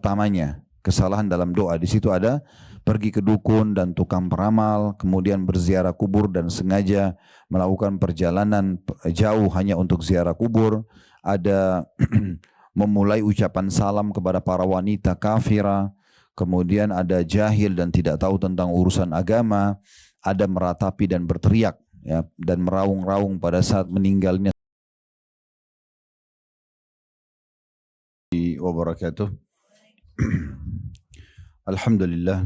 Pertamanya, kesalahan dalam doa. Di situ ada pergi ke dukun dan tukang peramal, kemudian berziarah kubur dan sengaja melakukan perjalanan jauh hanya untuk ziarah kubur. Ada memulai ucapan salam kepada para wanita kafirah, kemudian ada jahil dan tidak tahu tentang urusan agama, ada meratapi dan berteriak, ya, dan meraung-raung pada saat meninggalnya. Wabarakatuh. Alhamdulillah,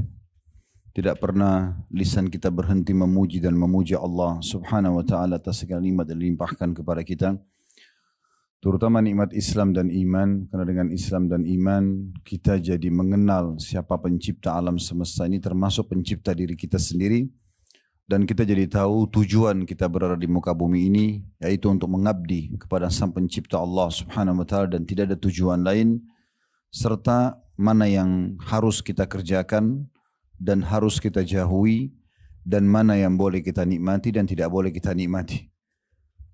tidak pernah lisan kita berhenti memuji dan memuja Allah subhanahu wa ta'ala atas segala nikmat yang dilimpahkan kepada kita, terutama nikmat Islam dan iman. Karena dengan Islam dan iman kita jadi mengenal siapa pencipta alam semesta ini, termasuk pencipta diri kita sendiri, dan kita jadi tahu tujuan kita berada di muka bumi ini, yaitu untuk mengabdi kepada sang pencipta Allah subhanahu wa ta'ala, dan tidak ada tujuan lain, serta mana yang harus kita kerjakan dan harus kita jauhi, dan mana yang boleh kita nikmati dan tidak boleh kita nikmati.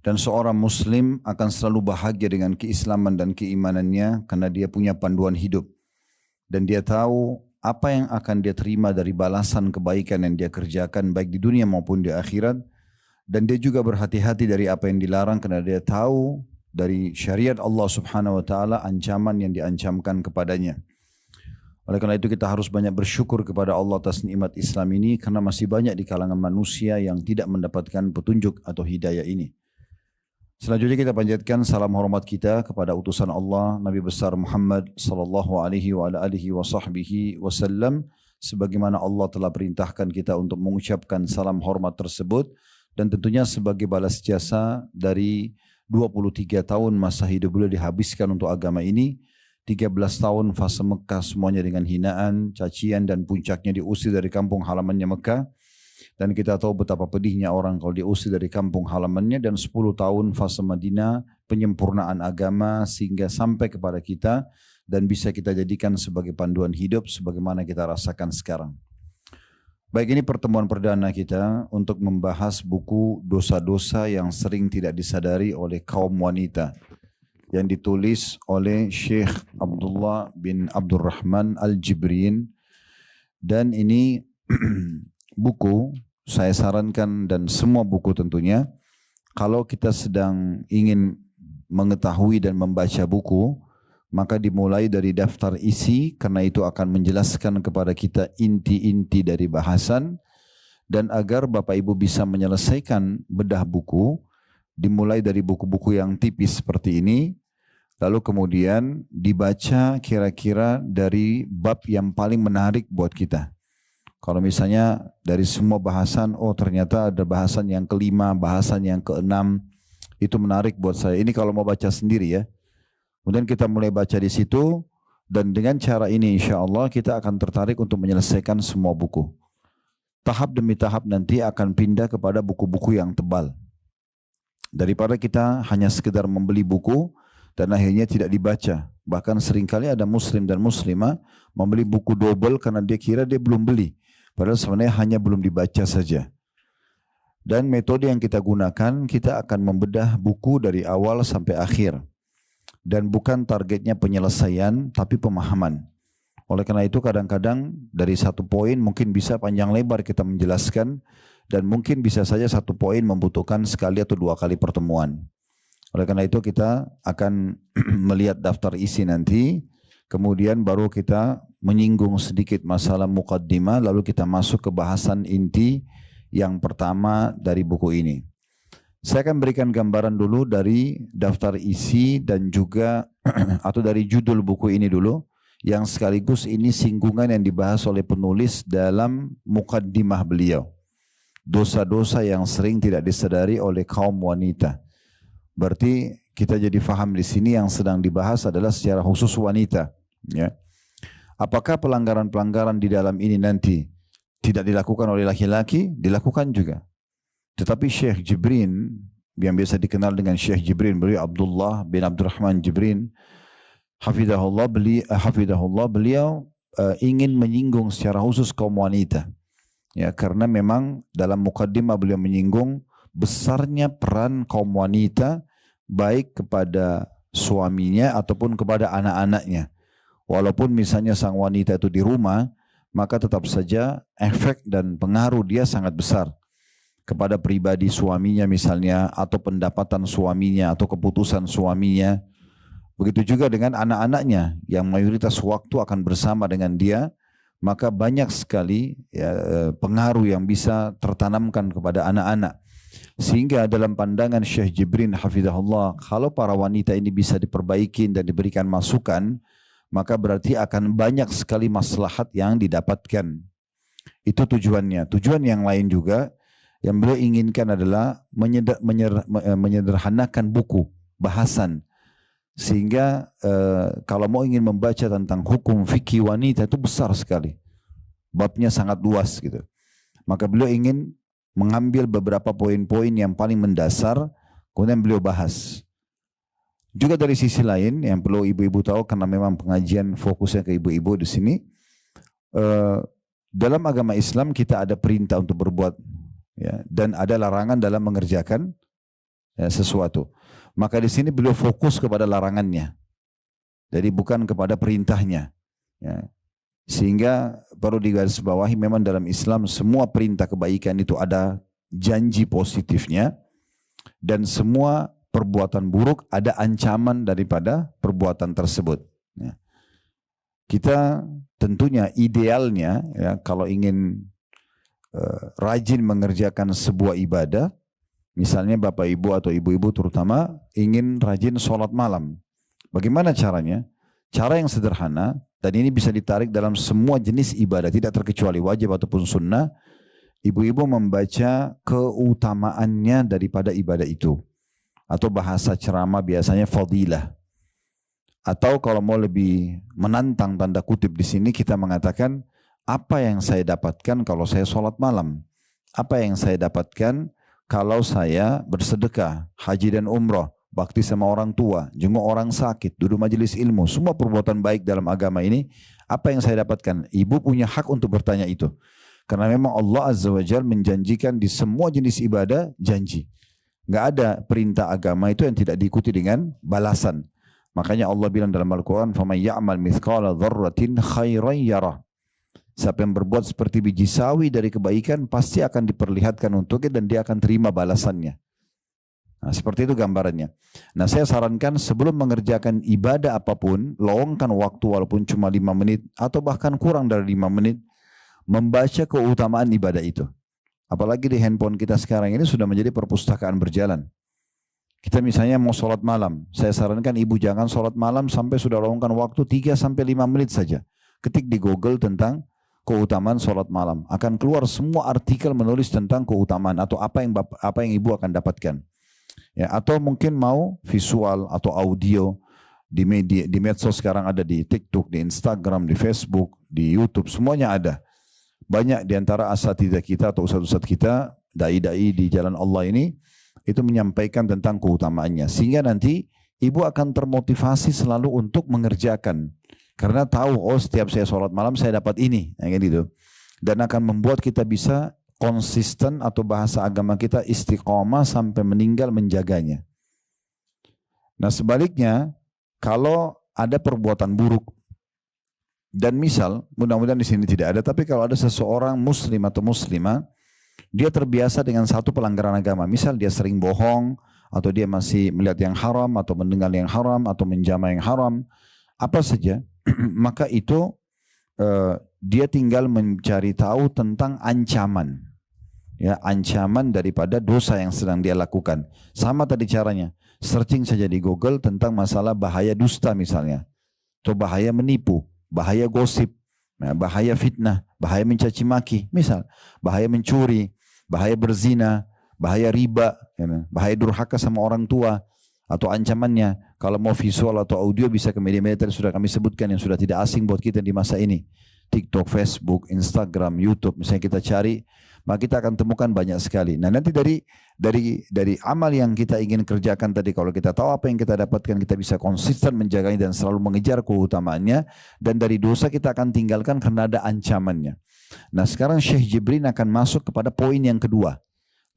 Dan seorang muslim akan selalu bahagia dengan keislaman dan keimanannya karena dia punya panduan hidup, dan dia tahu apa yang akan dia terima dari balasan kebaikan yang dia kerjakan baik di dunia maupun di akhirat. Dan dia juga berhati-hati dari apa yang dilarang karena dia tahu dari syariat Allah subhanahu wa ta'ala ancaman yang diancamkan kepadanya. Oleh karena itu kita harus banyak bersyukur kepada Allah atas nikmat Islam ini, karena masih banyak di kalangan manusia yang tidak mendapatkan petunjuk atau hidayah ini. Selanjutnya kita panjatkan salam hormat kita kepada utusan Allah Nabi besar Muhammad sallallahu alaihi wa alihi wa sahbihi wasallam, sebagaimana Allah telah perintahkan kita untuk mengucapkan salam hormat tersebut, dan tentunya sebagai balas jasa dari 23 tahun masa hidup beliau dihabiskan untuk agama ini. 13 tahun fase Mekah semuanya dengan hinaan, cacian, dan puncaknya diusir dari kampung halamannya Mekah. Dan kita tahu betapa pedihnya orang kalau diusir dari kampung halamannya. Dan 10 tahun fase Madinah, penyempurnaan agama sehingga sampai kepada kita dan bisa kita jadikan sebagai panduan hidup sebagaimana kita rasakan sekarang. Baik, ini pertemuan perdana kita untuk membahas buku dosa-dosa yang sering tidak disadari oleh kaum wanita, yang ditulis oleh Syekh Abdullah bin Abdurrahman Al-Jibrin. Dan ini buku saya sarankan, dan semua buku tentunya, kalau kita sedang ingin mengetahui dan membaca buku, maka dimulai dari daftar isi, karena itu akan menjelaskan kepada kita inti-inti dari bahasan. Dan agar Bapak Ibu bisa menyelesaikan bedah buku, dimulai dari buku-buku yang tipis seperti ini, lalu kemudian dibaca kira-kira dari bab yang paling menarik buat kita. Kalau misalnya dari semua bahasan, oh ternyata ada bahasan yang kelima, bahasan yang keenam, itu menarik buat saya. Ini kalau mau baca sendiri ya. Kemudian kita mulai baca di situ, dan dengan cara ini insya Allah kita akan tertarik untuk menyelesaikan semua buku. Tahap demi tahap nanti akan pindah kepada buku-buku yang tebal. Daripada kita hanya sekedar membeli buku dan akhirnya tidak dibaca. Bahkan seringkali ada muslim dan muslimah membeli buku double karena dia kira dia belum beli, padahal sebenarnya hanya belum dibaca saja. Dan metode yang kita gunakan, kita akan membedah buku dari awal sampai akhir. Dan bukan targetnya penyelesaian, tapi pemahaman. Oleh karena itu kadang-kadang dari satu poin mungkin bisa panjang lebar kita menjelaskan, dan mungkin bisa saja satu poin membutuhkan sekali atau 2 kali pertemuan. Oleh karena itu kita akan melihat daftar isi nanti, kemudian baru kita menyinggung sedikit masalah muqaddimah, lalu kita masuk ke bahasan inti yang pertama dari buku ini. Saya akan berikan gambaran dulu dari daftar isi dan juga atau dari judul buku ini dulu, yang sekaligus ini singgungan yang dibahas oleh penulis dalam muqaddimah beliau. Dosa-dosa yang sering tidak disadari oleh kaum wanita. Berarti kita jadi faham di sini yang sedang dibahas adalah secara khusus wanita. Ya. Apakah pelanggaran-pelanggaran di dalam ini nanti tidak dilakukan oleh laki-laki? Dilakukan juga. Tetapi Syekh Jibrin, yang biasa dikenal dengan Syekh Jibrin, beliau Abdullah bin Abdurrahman Jibrin, hafidahullah, beliau ingin menyinggung secara khusus kaum wanita. Ya, karena memang dalam mukaddimah beliau menyinggung besarnya peran kaum wanita baik kepada suaminya ataupun kepada anak-anaknya. Walaupun misalnya sang wanita itu di rumah, maka tetap saja efek dan pengaruh dia sangat besar kepada pribadi suaminya misalnya, atau pendapatan suaminya, atau keputusan suaminya. Begitu juga dengan anak-anaknya yang mayoritas waktu akan bersama dengan dia, maka banyak sekali ya, pengaruh yang bisa tertanamkan kepada anak-anak. Sehingga dalam pandangan Syekh Jibrin hafizahullah, kalau para wanita ini bisa diperbaiki dan diberikan masukan, maka berarti akan banyak sekali maslahat yang didapatkan. Itu tujuannya. Tujuan yang lain juga yang beliau inginkan adalah menyederhanakan buku, bahasan. Sehingga kalau mau ingin membaca tentang hukum fikih wanita itu besar sekali. Babnya sangat luas gitu. Maka beliau ingin mengambil beberapa poin-poin yang paling mendasar, kemudian beliau bahas. Juga dari sisi lain yang perlu ibu-ibu tahu, karena memang pengajian fokusnya ke ibu-ibu di sini. Dalam agama Islam kita ada perintah untuk berbuat, ya, dan ada larangan dalam mengerjakan ya, sesuatu. Maka di sini beliau fokus kepada larangannya, jadi bukan kepada perintahnya. Ya. Sehingga perlu digarisbawahi, memang dalam Islam semua perintah kebaikan itu ada janji positifnya, dan semua perbuatan buruk ada ancaman daripada perbuatan tersebut. Ya. Kita tentunya idealnya ya, kalau ingin rajin mengerjakan sebuah ibadah, misalnya bapak ibu atau ibu-ibu terutama ingin rajin sholat malam. Bagaimana caranya? Cara yang sederhana, dan ini bisa ditarik dalam semua jenis ibadah, tidak terkecuali wajib ataupun sunnah. Ibu-ibu membaca keutamaannya daripada ibadah itu. Atau bahasa ceramah biasanya fadilah. Atau kalau mau lebih menantang tanda kutip di sini, kita mengatakan apa yang saya dapatkan kalau saya sholat malam? Apa yang saya dapatkan kalau saya bersedekah, haji dan umroh, bakti sama orang tua, jenguk orang sakit, duduk majelis ilmu, semua perbuatan baik dalam agama ini, apa yang saya dapatkan? Ibu punya hak untuk bertanya itu. Karena memang Allah Azza wa Jalla menjanjikan di semua jenis ibadah janji. Nggak ada perintah agama itu yang tidak diikuti dengan balasan. Makanya Allah bilang dalam Al-Quran, فَمَنْ يَعْمَلْ مِثْقَالَ ذَرَّةٍ خَيْرًا يَرَهُ. Siapa yang berbuat seperti biji sawi dari kebaikan, pasti akan diperlihatkan untuknya dan dia akan terima balasannya. Nah, seperti itu gambarannya. Nah, saya sarankan sebelum mengerjakan ibadah apapun, luangkan waktu walaupun cuma 5 menit atau bahkan kurang dari 5 menit, membaca keutamaan ibadah itu. Apalagi di handphone kita sekarang ini sudah menjadi perpustakaan berjalan. Kita misalnya mau sholat malam, saya sarankan ibu jangan sholat malam sampai sudah luangkan waktu 3-5 menit saja. Ketik di Google tentang keutamaan sholat malam. Akan keluar semua artikel menulis tentang keutamaan atau apa yang ibu akan dapatkan. Ya, atau mungkin mau visual atau audio di media, di medsos sekarang ada, di TikTok, di Instagram, di Facebook, di YouTube, semuanya ada. Banyak di antara asatidzah kita atau ustadz-ustadz kita, dai-dai di jalan Allah ini, itu menyampaikan tentang keutamaannya. Sehingga nanti ibu akan termotivasi selalu untuk mengerjakan. Karena tahu, oh setiap saya sholat malam saya dapat ini. Gitu. Dan akan membuat kita bisa konsisten, atau bahasa agama kita istiqomah sampai meninggal menjaganya. Nah sebaliknya, kalau ada perbuatan buruk, dan misal, mudah-mudahan di sini tidak ada, tapi kalau ada seseorang muslim atau muslimah, dia terbiasa dengan satu pelanggaran agama. Misal dia sering bohong, atau dia masih melihat yang haram, atau mendengar yang haram, atau menjama yang haram, apa saja, maka itu dia tinggal mencari tahu tentang ancaman. Ya, ancaman daripada dosa yang sedang dia lakukan. Sama tadi caranya, searching saja di Google tentang masalah bahaya dusta misalnya, atau bahaya menipu, bahaya gosip, bahaya fitnah, bahaya mencaci maki, misal bahaya mencuri, bahaya berzina, bahaya riba, bahaya durhaka sama orang tua, atau ancamannya. Kalau mau visual atau audio bisa ke media-media yang sudah kami sebutkan yang sudah tidak asing buat kita di masa ini. TikTok, Facebook, Instagram, YouTube, misalnya kita cari, maka kita akan temukan banyak sekali. Nah nanti dari amal yang kita ingin kerjakan tadi, kalau kita tahu apa yang kita dapatkan, kita bisa konsisten menjaganya dan selalu mengejar keutamaannya. Dan dari dosa kita akan tinggalkan karena ada ancamannya. Nah sekarang Syekh Jibrin akan masuk kepada poin yang kedua,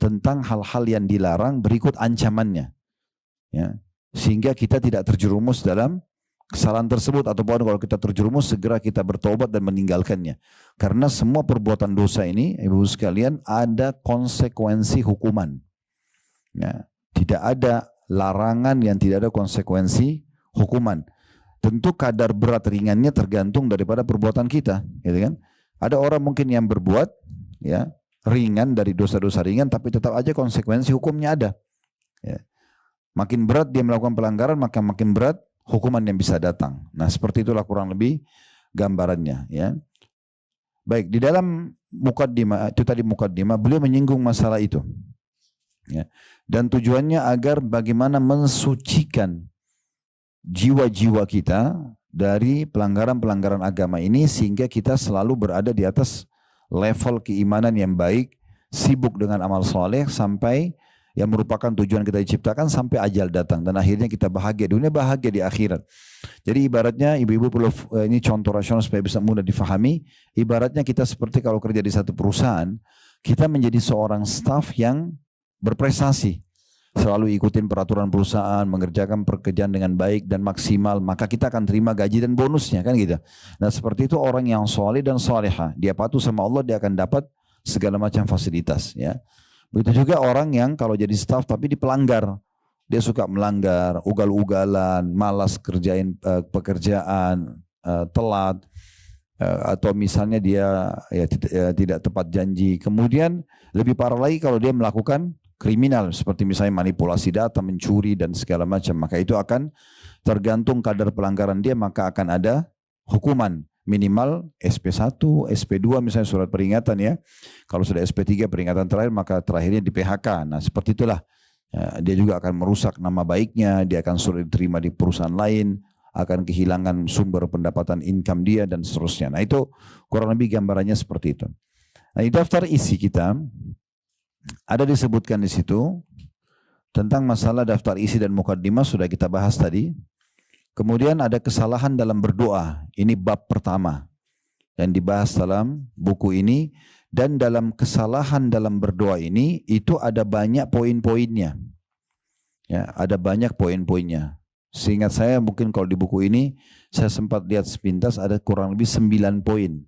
tentang hal-hal yang dilarang berikut ancamannya. Ya. Sehingga kita tidak terjerumus dalam kesalahan tersebut, ataupun kalau kita terjerumus segera kita bertobat dan meninggalkannya. Karena semua perbuatan dosa ini, ibu sekalian, ada konsekuensi hukuman. Ya, tidak ada larangan yang tidak ada konsekuensi hukuman. Tentu kadar berat ringannya tergantung daripada perbuatan kita, gitu kan? Ada orang mungkin yang berbuat ya ringan dari dosa-dosa ringan, tapi tetap aja konsekuensi hukumnya ada. Ya. Makin berat dia melakukan pelanggaran, maka makin berat hukuman yang bisa datang. Nah, seperti itulah kurang lebih gambarannya. Ya. Baik, di dalam mukaddimah, itu tadi mukaddimah, beliau menyinggung masalah itu. Ya. Dan tujuannya agar bagaimana mensucikan jiwa-jiwa kita dari pelanggaran-pelanggaran agama ini, sehingga kita selalu berada di atas level keimanan yang baik, sibuk dengan amal soleh sampai yang merupakan tujuan kita diciptakan sampai ajal datang, dan akhirnya kita bahagia dunia, bahagia di akhirat. Jadi ibaratnya ibu-ibu perlu, ini contoh rasional supaya bisa mudah difahami, ibaratnya kita seperti kalau kerja di satu perusahaan, kita menjadi seorang staf yang berprestasi, selalu ikutin peraturan perusahaan, mengerjakan pekerjaan dengan baik dan maksimal, maka kita akan terima gaji dan bonusnya, kan gitu. Nah, seperti itu orang yang soleh dan solehah, dia patuh sama Allah, dia akan dapat segala macam fasilitas, ya. Begitu juga orang yang kalau jadi staf tapi dipelanggar, dia suka melanggar, ugal-ugalan, malas kerjain pekerjaan, telat, atau misalnya dia tidak tepat janji. Kemudian lebih parah lagi kalau dia melakukan kriminal, seperti misalnya manipulasi data, mencuri dan segala macam, maka itu akan tergantung kadar pelanggaran dia, maka akan ada hukuman minimal SP1, SP2 misalnya surat peringatan, ya. Kalau sudah SP3 peringatan terakhir, maka terakhirnya di PHK. Nah, seperti itulah. Ya, dia juga akan merusak nama baiknya, dia akan sulit diterima di perusahaan lain, akan kehilangan sumber pendapatan income dia dan seterusnya. Nah, itu kurang lebih gambarannya seperti itu. Nah, di daftar isi kita ada disebutkan di situ tentang masalah daftar isi dan mukaddimah, sudah kita bahas tadi. Kemudian ada kesalahan dalam berdoa. Ini bab pertama yang dibahas dalam buku ini. Dan dalam kesalahan dalam berdoa ini, itu ada banyak poin-poinnya. Ya, ada banyak poin-poinnya. Seingat saya mungkin kalau di buku ini, saya sempat lihat sepintas ada kurang lebih 9 poin.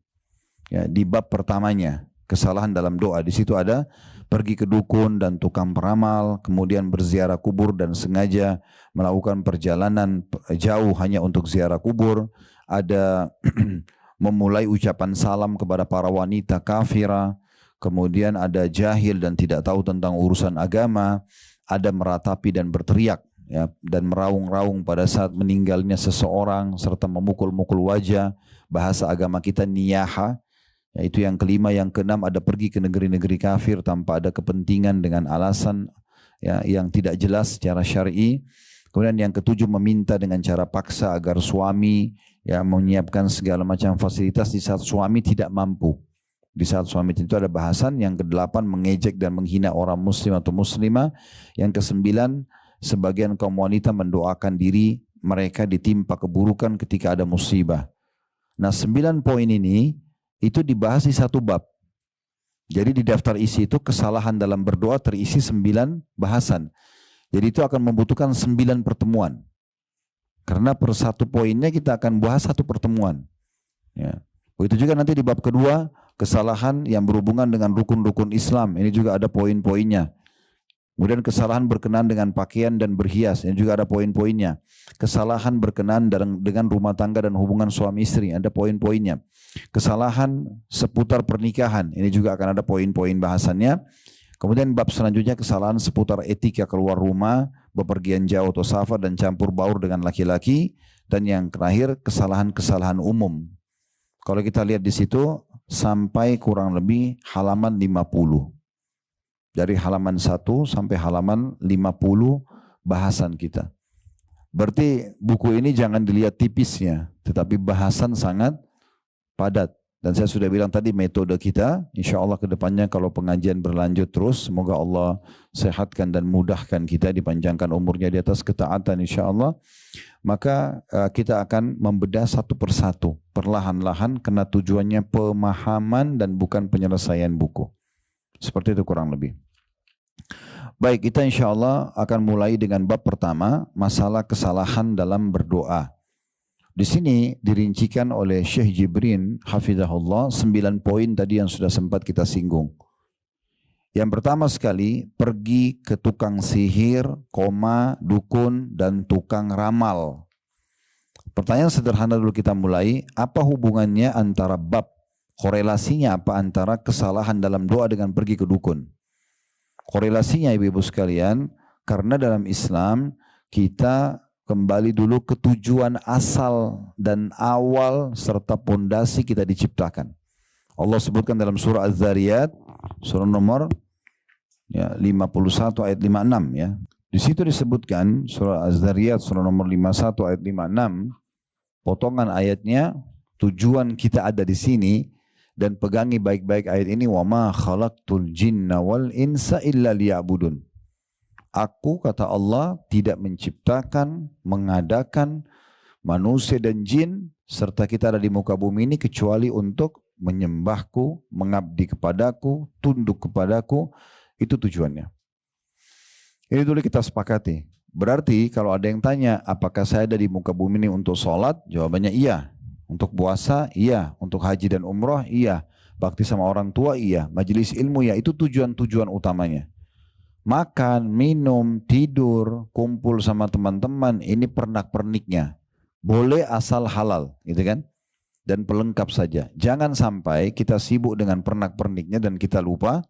Ya, di bab pertamanya, kesalahan dalam doa. Di situ ada pergi ke dukun dan tukang peramal, kemudian berziarah kubur dan sengaja melakukan perjalanan jauh hanya untuk ziarah kubur, ada memulai ucapan salam kepada para wanita kafirah, kemudian ada jahil dan tidak tahu tentang urusan agama, ada meratapi dan berteriak, ya, dan meraung-raung pada saat meninggalnya seseorang, serta memukul-mukul wajah, bahasa agama kita niyaha. Itu yang kelima. Yang keenam ada pergi ke negeri-negeri kafir tanpa ada kepentingan dengan alasan ya, yang tidak jelas secara syar'i. Kemudian yang ketujuh meminta dengan cara paksa agar suami ya menyiapkan segala macam fasilitas di saat suami tidak mampu. Di saat suami itu ada bahasan. Yang kedelapan mengejek dan menghina orang muslim atau muslimah. Yang kesembilan sebagian kaum wanita mendoakan diri mereka ditimpa keburukan ketika ada musibah. Nah, 9 poin ini itu dibahas di satu bab. Jadi di daftar isi itu kesalahan dalam berdoa terisi 9 bahasan. Jadi itu akan membutuhkan 9 pertemuan. Karena per satu poinnya kita akan bahas satu pertemuan. Ya. Begitu juga nanti di bab kedua, kesalahan yang berhubungan dengan rukun-rukun Islam. Ini juga ada poin-poinnya. Kemudian kesalahan berkenaan dengan pakaian dan berhias, ini juga ada poin-poinnya. Kesalahan berkenaan dengan rumah tangga dan hubungan suami istri, ada poin-poinnya. Kesalahan seputar pernikahan, ini juga akan ada poin-poin bahasannya. Kemudian bab selanjutnya kesalahan seputar etika keluar rumah, bepergian jauh atau safar dan campur baur dengan laki-laki. Dan yang terakhir kesalahan-kesalahan umum. Kalau kita lihat di situ sampai kurang lebih halaman 50. Dari halaman 1 sampai halaman 50 bahasan kita. Berarti buku ini jangan dilihat tipisnya, tetapi bahasan sangat padat. Dan saya sudah bilang tadi metode kita, insya Allah ke depannya kalau pengajian berlanjut terus, semoga Allah sehatkan dan mudahkan kita, dipanjangkan umurnya di atas ketaatan insya Allah. Maka kita akan membedah satu persatu, perlahan-lahan, karena tujuannya pemahaman dan bukan penyelesaian buku. Seperti itu kurang lebih. Baik, kita insya Allah akan mulai dengan bab pertama, masalah kesalahan dalam berdoa. Di sini dirincikan oleh Syekh Jibrin hafizahullah 9 poin tadi yang sudah sempat kita singgung. Yang pertama sekali, pergi ke tukang sihir, dukun, dan tukang ramal. Pertanyaan sederhana dulu kita mulai, apa hubungannya antara bab, korelasinya apa antara kesalahan dalam doa dengan pergi ke dukun? Korelasinya ibu-ibu sekalian, karena dalam Islam kita kembali dulu ke tujuan asal dan awal serta pondasi kita diciptakan. Allah sebutkan dalam surah Az-Zariyat, surah nomor 51 ayat 56 ya. Di situ disebutkan surah Az-Zariyat surah nomor 51 ayat 56, potongan ayatnya, tujuan kita ada di sini dan pegangi baik-baik ayat ini, wa ma khalaqtul jinna wal insa illa liya'budun. Aku, kata Allah, tidak menciptakan, mengadakan manusia dan jin serta kita ada di muka bumi ini kecuali untuk menyembahku, mengabdi kepadaku, tunduk kepadaku. Itu tujuannya. Ini dulu kita sepakati. Berarti kalau ada yang tanya, apakah saya ada di muka bumi ini untuk sholat? Jawabannya iya. Untuk puasa? Iya. Untuk haji dan umroh? Iya. Bakti sama orang tua? Iya. Majelis ilmu? Ya. Itu tujuan-tujuan utamanya. Makan, minum, tidur, kumpul sama teman-teman, ini pernak-perniknya. Boleh asal halal, gitu kan? Dan pelengkap saja. Jangan sampai kita sibuk dengan pernak-perniknya dan kita lupa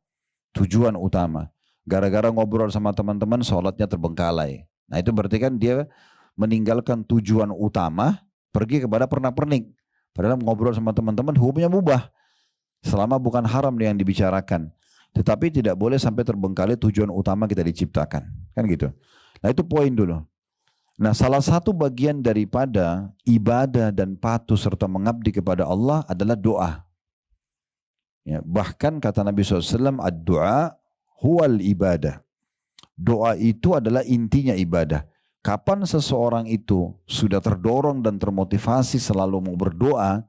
tujuan utama. Gara-gara ngobrol sama teman-teman, sholatnya terbengkalai. Nah itu berarti kan dia meninggalkan tujuan utama, pergi kepada pernak-pernik. Padahal ngobrol sama teman-teman hukumnya mubah. Selama bukan haram yang dibicarakan. Tetapi tidak boleh sampai terbengkalai tujuan utama kita diciptakan. Kan gitu. Nah itu poin dulu. Nah salah satu bagian daripada ibadah dan patuh serta mengabdi kepada Allah adalah doa. Ya, bahkan kata Nabi SAW, ad-du'a huwal ibadah. Doa itu adalah intinya ibadah. Kapan seseorang itu sudah terdorong dan termotivasi selalu mau berdoa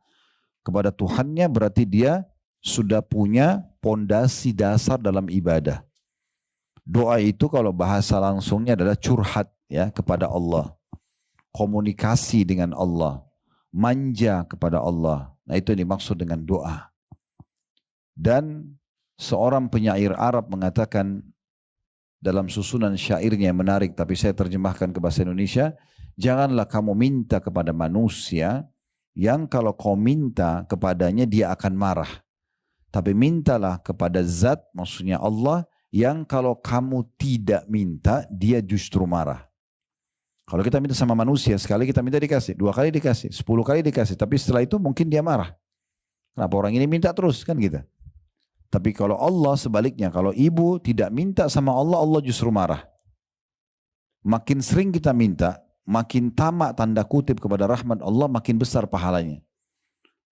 kepada Tuhannya, berarti dia sudah punya pondasi dasar dalam ibadah. Doa itu kalau bahasa langsungnya adalah curhat ya kepada Allah. Komunikasi dengan Allah. Manja kepada Allah. Nah itu yang dimaksud dengan doa. Dan seorang penyair Arab mengatakan dalam susunan syairnya yang menarik, tapi saya terjemahkan ke bahasa Indonesia, janganlah kamu minta kepada manusia yang kalau kau minta kepadanya dia akan marah. Tapi mintalah kepada zat, maksudnya Allah, yang kalau kamu tidak minta, dia justru marah. Kalau kita minta sama manusia, sekali kita minta dikasih, 2 kali dikasih, 10 kali dikasih. Tapi setelah itu mungkin dia marah. Kenapa orang ini minta terus, kan gitu. Tapi kalau Allah sebaliknya, kalau ibu tidak minta sama Allah, Allah justru marah. Makin sering kita minta, makin tamak tanda kutip kepada rahmat Allah, makin besar pahalanya.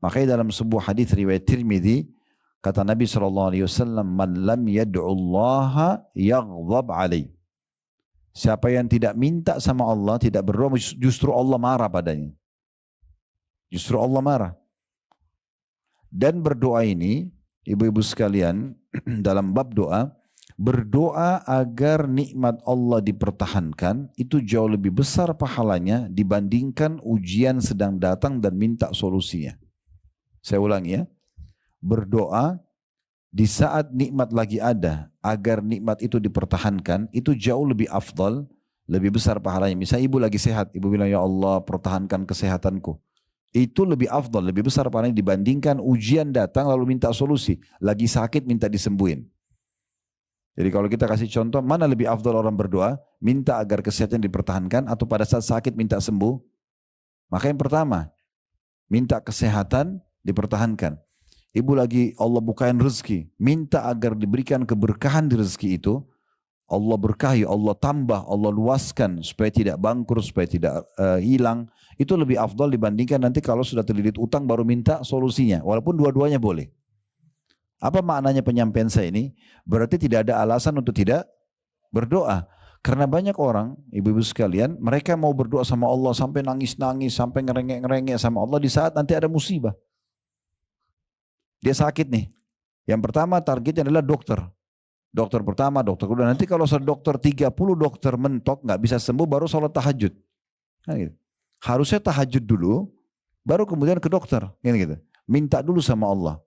Makanya dalam sebuah hadis riwayat Tirmidzi, kata Nabi SAW, man lam yad'ullaha yaghdab alaih. Siapa yang tidak minta sama Allah, tidak berdoa, justru Allah marah padanya. Justru Allah marah. Dan berdoa ini, ibu-ibu sekalian, dalam bab doa, berdoa agar nikmat Allah dipertahankan, itu jauh lebih besar pahalanya dibandingkan ujian sedang datang dan minta solusinya. Saya ulangi ya. Berdoa di saat nikmat lagi ada, agar nikmat itu dipertahankan, itu jauh lebih afdal, lebih besar pahalanya. Misalnya ibu lagi sehat, ibu bilang, ya Allah pertahankan kesehatanku. Itu lebih afdal, lebih besar pahalanya dibandingkan ujian datang lalu minta solusi. Lagi sakit minta disembuhin. Jadi kalau kita kasih contoh, mana lebih afdal orang berdoa? Minta agar kesehatan dipertahankan atau pada saat sakit minta sembuh? Maka yang pertama, minta kesehatan dipertahankan. Ibu lagi Allah bukain rezeki, minta agar diberikan keberkahan di rezeki itu. Allah berkahi, Allah tambah, Allah luaskan supaya tidak bangkrut, supaya tidak hilang. Itu lebih afdal dibandingkan nanti kalau sudah terlilit utang baru minta solusinya. Walaupun dua-duanya boleh. Apa maknanya penyampaian saya ini? Berarti tidak ada alasan untuk tidak berdoa. Karena banyak orang, ibu-ibu sekalian, mereka mau berdoa sama Allah sampai nangis-nangis, sampai ngerengek-ngerengek sama Allah di saat nanti ada musibah. Dia sakit nih. Yang pertama targetnya adalah dokter. Dokter pertama, dokter kedua. Nanti kalau dokter 30 dokter mentok nggak bisa sembuh baru sholat tahajud. Nah, gitu. Harusnya tahajud dulu, baru kemudian ke dokter. Gitu. Minta dulu sama Allah.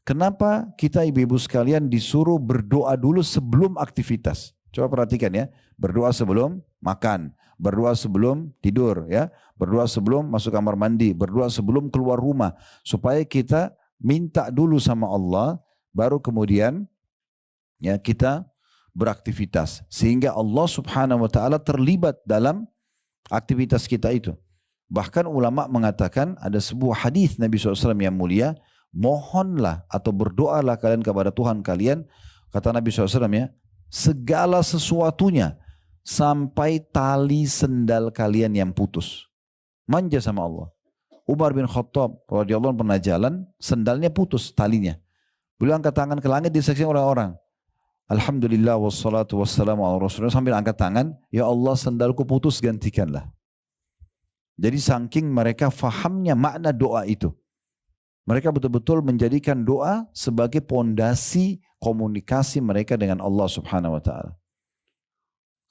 Kenapa kita ibu-ibu sekalian disuruh berdoa dulu sebelum aktivitas? Coba perhatikan ya, berdoa sebelum makan, berdoa sebelum tidur, ya, berdoa sebelum masuk kamar mandi, berdoa sebelum keluar rumah, supaya kita minta dulu sama Allah, baru kemudian ya kita beraktivitas, sehingga Allah Subhanahu Wa Taala terlibat dalam aktivitas kita itu. Bahkan ulama mengatakan ada sebuah hadis Nabi SAW yang mulia, mohonlah atau berdoalah kalian kepada Tuhan kalian, kata Nabi SAW ya, segala sesuatunya sampai tali sendal kalian yang putus. Manja sama Allah. Umar bin Khattab radhiyallahu anhu pernah jalan, sendalnya putus talinya. Beliau angkat tangan ke langit disaksikan orang-orang. Alhamdulillah wassalatu wassalamu ala rasulullah, sambil angkat tangan, ya Allah sendalku putus gantikanlah. Jadi saking mereka fahamnya makna doa itu. Mereka betul-betul menjadikan doa sebagai pondasi komunikasi mereka dengan Allah Subhanahu Wa Taala.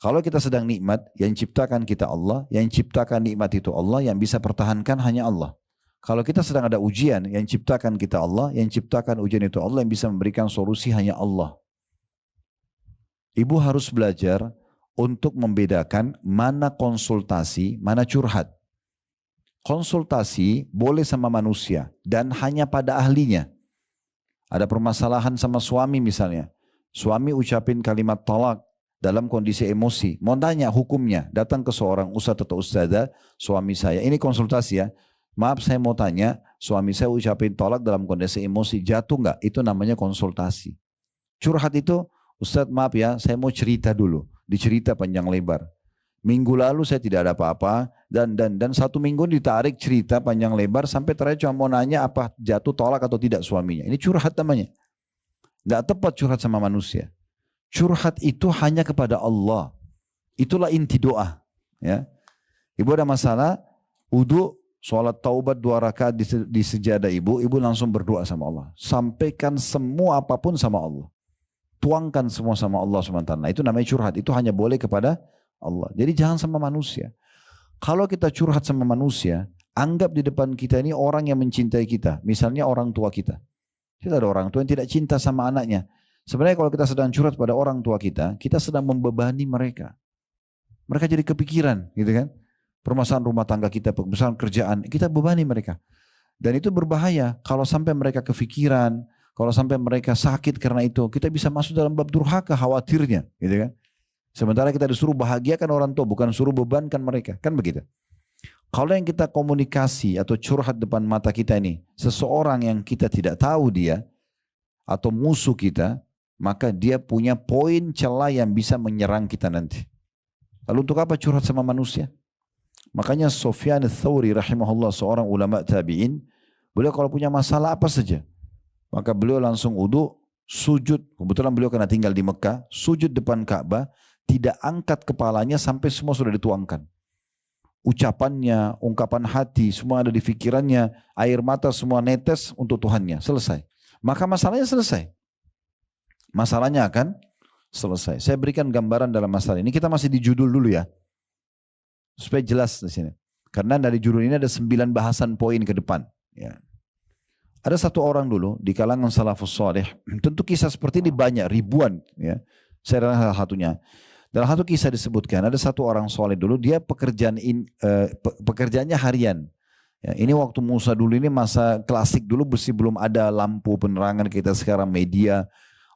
Kalau kita sedang nikmat, yang ciptakan kita Allah, yang ciptakan nikmat itu Allah, yang bisa pertahankan hanya Allah. Kalau kita sedang ada ujian, yang ciptakan kita Allah, yang ciptakan ujian itu Allah, yang bisa memberikan solusi hanya Allah. Ibu harus belajar untuk membedakan mana konsultasi, mana curhat. Konsultasi boleh sama manusia dan hanya pada ahlinya. Ada permasalahan sama suami misalnya. Suami ucapin kalimat talak dalam kondisi emosi. Mau tanya hukumnya, datang ke seorang ustadz atau ustadzah, suami saya, ini konsultasi ya. Maaf saya mau tanya, suami saya ucapin tolak dalam kondisi emosi, jatuh nggak? Itu namanya konsultasi. Curhat itu, ustadz maaf ya, saya mau cerita dulu. Dicerita panjang lebar. Minggu lalu saya tidak ada apa-apa, dan 1 minggu ditarik cerita panjang lebar, sampai terakhir cuma mau nanya apa jatuh tolak atau tidak suaminya. Ini curhat namanya. Nggak tepat curhat sama manusia. Curhat itu hanya kepada Allah. Itulah inti doa. Ya. Ibu ada masalah, wudu, sholat taubat 2 rakaat di sejadah ibu langsung berdoa sama Allah. Sampaikan semua apapun sama Allah. Tuangkan semua sama Allah SWT. Nah, itu namanya curhat. Itu hanya boleh kepada Allah. Jadi jangan sama manusia. Kalau kita curhat sama manusia, anggap di depan kita ini orang yang mencintai kita. Misalnya orang tua kita. Kita ada orang tua yang tidak cinta sama anaknya. Sebenarnya kalau kita sedang curhat pada orang tua kita sedang membebani mereka. Mereka jadi kepikiran, gitu kan? Permasalahan rumah tangga kita, permasalahan kerjaan, kita bebani mereka. Dan itu berbahaya kalau sampai mereka kepikiran, kalau sampai mereka sakit karena itu, kita bisa masuk dalam bab durhaka, khawatirnya, gitu kan? Sementara kita disuruh bahagiakan orang tua, bukan suruh bebankan mereka, kan begitu? Kalau yang kita komunikasi atau curhat depan mata kita ini, seseorang yang kita tidak tahu dia, atau musuh kita, maka dia punya poin celah yang bisa menyerang kita nanti. Lalu untuk apa curhat sama manusia? Makanya Sufyan ats-Tsauri rahimahullah, seorang ulama tabi'in, beliau kalau punya masalah apa saja, maka beliau langsung wudu, sujud, kebetulan beliau kena tinggal di Mekah, sujud depan Ka'bah, tidak angkat kepalanya sampai semua sudah dituangkan. Ucapannya, ungkapan hati, semua ada di pikirannya, air mata semua netes untuk Tuhannya, selesai. Maka masalahnya selesai. Masalahnya akan selesai. Saya berikan gambaran dalam masalah ini, kita masih di judul dulu ya, supaya jelas di sini. Karena dari judul ini ada 9 bahasan poin ke depan. Ya. Ada satu orang dulu di kalangan salafus saleh, tentu kisah seperti ini banyak, ribuan. Ya. Saya rasa salah satunya. Dalam satu kisah disebutkan, ada satu orang soleh dulu, dia pekerjaannya harian. Ya, ini waktu Musa dulu, ini masa klasik dulu, belum ada lampu penerangan kita sekarang, media.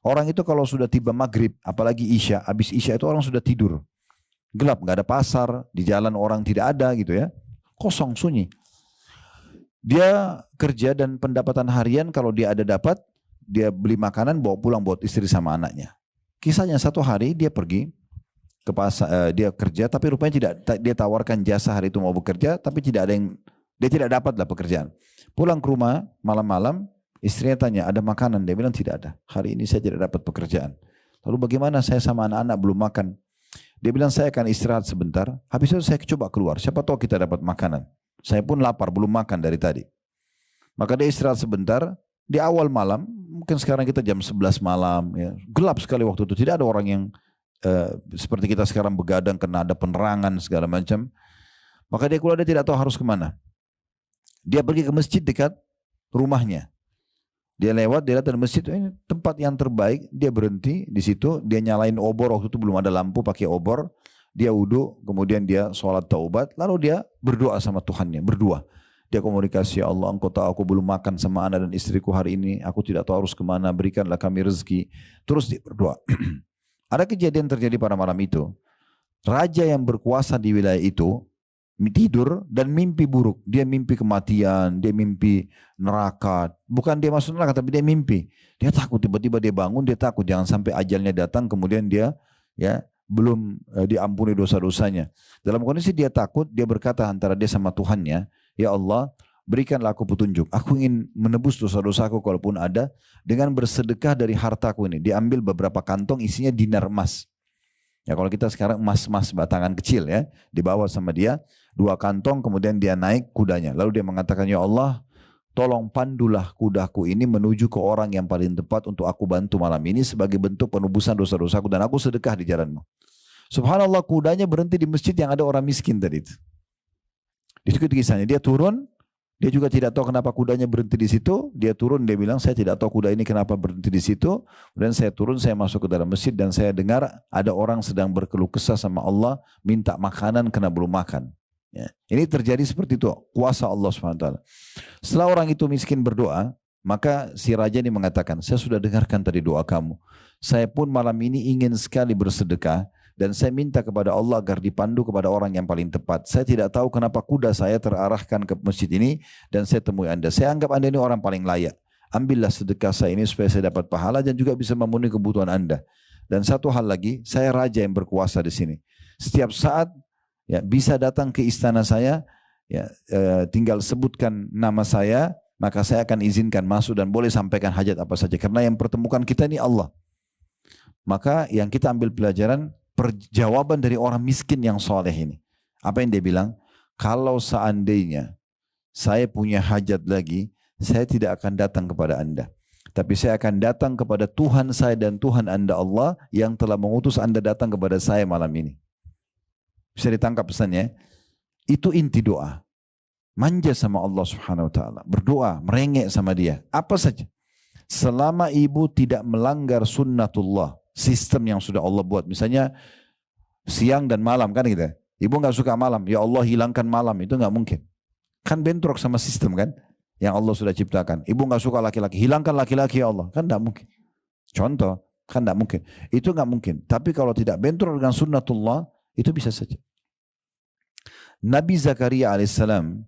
Orang itu kalau sudah tiba maghrib, apalagi isya, habis isya itu orang sudah tidur. Gelap, nggak ada pasar, di jalan orang tidak ada gitu ya. Kosong, sunyi. Dia kerja dan pendapatan harian kalau dia ada dapat, dia beli makanan, bawa pulang buat istri sama anaknya. Kisahnya satu hari dia pergi ke pasar, dia kerja tapi rupanya tidak, dia tawarkan jasa hari itu mau bekerja tapi tidak ada yang, dia tidak dapat lah pekerjaan. Pulang ke rumah malam-malam, istrinya tanya ada makanan, dia bilang tidak ada, hari ini saya tidak dapat pekerjaan. Lalu bagaimana, saya sama anak-anak belum makan. Dia bilang saya akan istirahat sebentar, habis itu saya coba keluar, siapa tahu kita dapat makanan. Saya pun lapar, belum makan dari tadi. Maka dia istirahat sebentar, di awal malam, mungkin sekarang kita jam 11 malam, ya, gelap sekali waktu itu, tidak ada orang yang seperti kita sekarang begadang kena ada penerangan segala macam. Maka dia keluar, dia tidak tahu harus kemana. Dia pergi ke masjid dekat rumahnya. Dia lewat, dia lihat ada masjid, ini tempat yang terbaik. Dia berhenti di situ, dia nyalain obor, waktu itu belum ada lampu, pakai obor. Dia wudhu, kemudian dia sholat taubat, lalu dia berdoa sama Tuhannya, berdua. Dia komunikasi, ya Allah, engkau tahu aku belum makan sama anak dan istriku hari ini, aku tidak tahu harus kemana, berikanlah kami rezeki. Terus dia berdoa. Ada kejadian terjadi pada malam itu. Raja yang berkuasa di wilayah itu tidur dan mimpi buruk. Dia mimpi kematian, dia mimpi neraka. Bukan dia masuk neraka, tapi dia mimpi. Dia takut, tiba-tiba dia bangun, dia takut jangan sampai ajalnya datang, kemudian dia belum diampuni dosa-dosanya. Dalam kondisi dia takut, dia berkata antara dia sama Tuhannya, ya Allah, berikanlah aku petunjuk. Aku ingin menebus dosa-dosaku kalaupun ada dengan bersedekah dari hartaku ini. Diambil beberapa kantong isinya dinar emas. Ya kalau kita sekarang emas-emas batangan kecil ya, dibawa sama dia 2 kantong, kemudian dia naik kudanya. Lalu dia mengatakan, ya Allah, tolong pandulah kudaku ini menuju ke orang yang paling tepat untuk aku bantu malam ini sebagai bentuk penebusan dosa-dosaku dan aku sedekah di jalanmu. Subhanallah, kudanya berhenti di masjid yang ada orang miskin tadi itu. Di situ kisahnya, dia turun, dia juga tidak tahu kenapa kudanya berhenti di situ. Dia turun, dia bilang, saya tidak tahu kuda ini kenapa berhenti di situ. Kemudian saya turun, saya masuk ke dalam masjid dan saya dengar ada orang sedang berkeluh kesah sama Allah, minta makanan karena belum makan. Ya. Ini terjadi seperti itu, kuasa Allah SWT. Setelah orang itu miskin berdoa, maka si raja ini mengatakan, saya sudah dengarkan tadi doa kamu. Saya pun malam ini ingin sekali bersedekah. Dan saya minta kepada Allah agar dipandu kepada orang yang paling tepat. Saya tidak tahu kenapa kuda saya terarahkan ke masjid ini dan saya temui Anda. Saya anggap Anda ini orang paling layak. Ambillah sedekah saya ini supaya saya dapat pahala dan juga bisa memenuhi kebutuhan Anda. Dan satu hal lagi, saya raja yang berkuasa di sini. Setiap saat bisa datang ke istana saya, tinggal sebutkan nama saya, maka saya akan izinkan masuk dan boleh sampaikan hajat apa saja. Karena yang pertemukan kita ini Allah. Maka yang kita ambil pelajaran, perjawaban dari orang miskin yang soleh ini. Apa yang dia bilang? Kalau seandainya saya punya hajat lagi, saya tidak akan datang kepada Anda. Tapi saya akan datang kepada Tuhan saya dan Tuhan Anda Allah yang telah mengutus Anda datang kepada saya malam ini. Bisa ditangkap pesannya? Itu inti doa. Manja sama Allah Subhanahu Wa Taala. Berdoa, merengek sama dia. Apa saja. Selama ibu tidak melanggar sunnatullah, sistem yang sudah Allah buat, misalnya siang dan malam kan gitu. Ibu nggak suka malam, ya Allah hilangkan malam, itu nggak mungkin. Kan bentrok sama sistem kan yang Allah sudah ciptakan. Ibu nggak suka laki-laki, hilangkan laki-laki ya Allah, kan nggak mungkin. Contoh, kan nggak mungkin. Itu nggak mungkin. Tapi kalau tidak bentrok dengan sunnatullah, itu bisa saja. Nabi Zakaria alaihissalam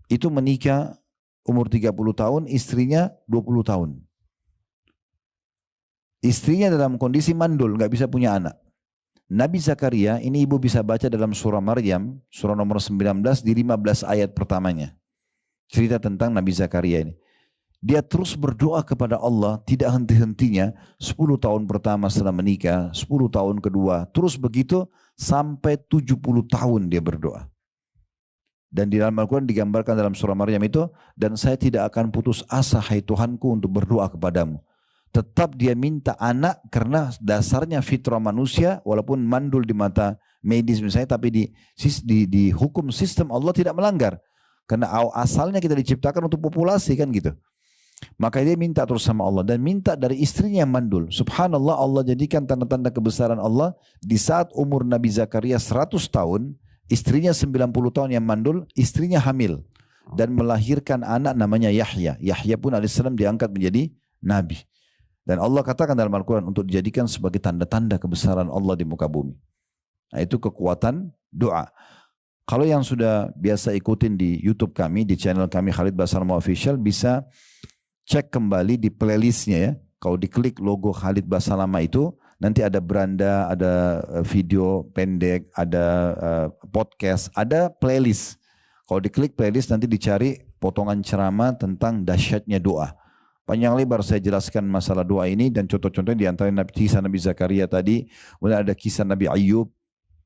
itu menikah umur 30 tahun, istrinya 20 tahun. Istrinya dalam kondisi mandul, nggak bisa punya anak. Nabi Zakaria, ini ibu bisa baca dalam surah Maryam, surah nomor 19 di 15 ayat pertamanya. Cerita tentang Nabi Zakaria ini. Dia terus berdoa kepada Allah, tidak henti-hentinya, 10 tahun pertama setelah menikah, 10 tahun kedua, terus begitu sampai 70 tahun dia berdoa. Dan di dalam Al-Quran digambarkan dalam surah Maryam itu, dan saya tidak akan putus asa hai Tuhanku untuk berdoa kepadamu. Tetap dia minta anak karena dasarnya fitrah manusia walaupun mandul di mata medis misalnya, tapi di hukum sistem Allah tidak melanggar. Karena asalnya kita diciptakan untuk populasi kan gitu. Maka dia minta terus sama Allah dan minta dari istrinya yang mandul. Subhanallah, Allah jadikan tanda-tanda kebesaran Allah di saat umur Nabi Zakaria 100 tahun, istrinya 90 tahun yang mandul, istrinya hamil dan melahirkan anak namanya Yahya. Yahya pun alaihissalam diangkat menjadi nabi. Dan Allah katakan dalam Al-Quran untuk dijadikan sebagai tanda-tanda kebesaran Allah di muka bumi. Nah, itu kekuatan doa. Kalau yang sudah biasa ikutin di YouTube kami, di channel kami Khalid Basalamah Official, bisa cek kembali di playlistnya ya. Kalau diklik logo Khalid Basalamah itu, nanti ada beranda, ada video pendek, ada podcast, ada playlist. Kalau diklik playlist nanti dicari potongan ceramah tentang dahsyatnya doa. Panjang lebar saya jelaskan masalah doa ini dan contoh-contohnya di antara kisah Nabi Zakaria tadi. Kemudian ada kisah Nabi Ayub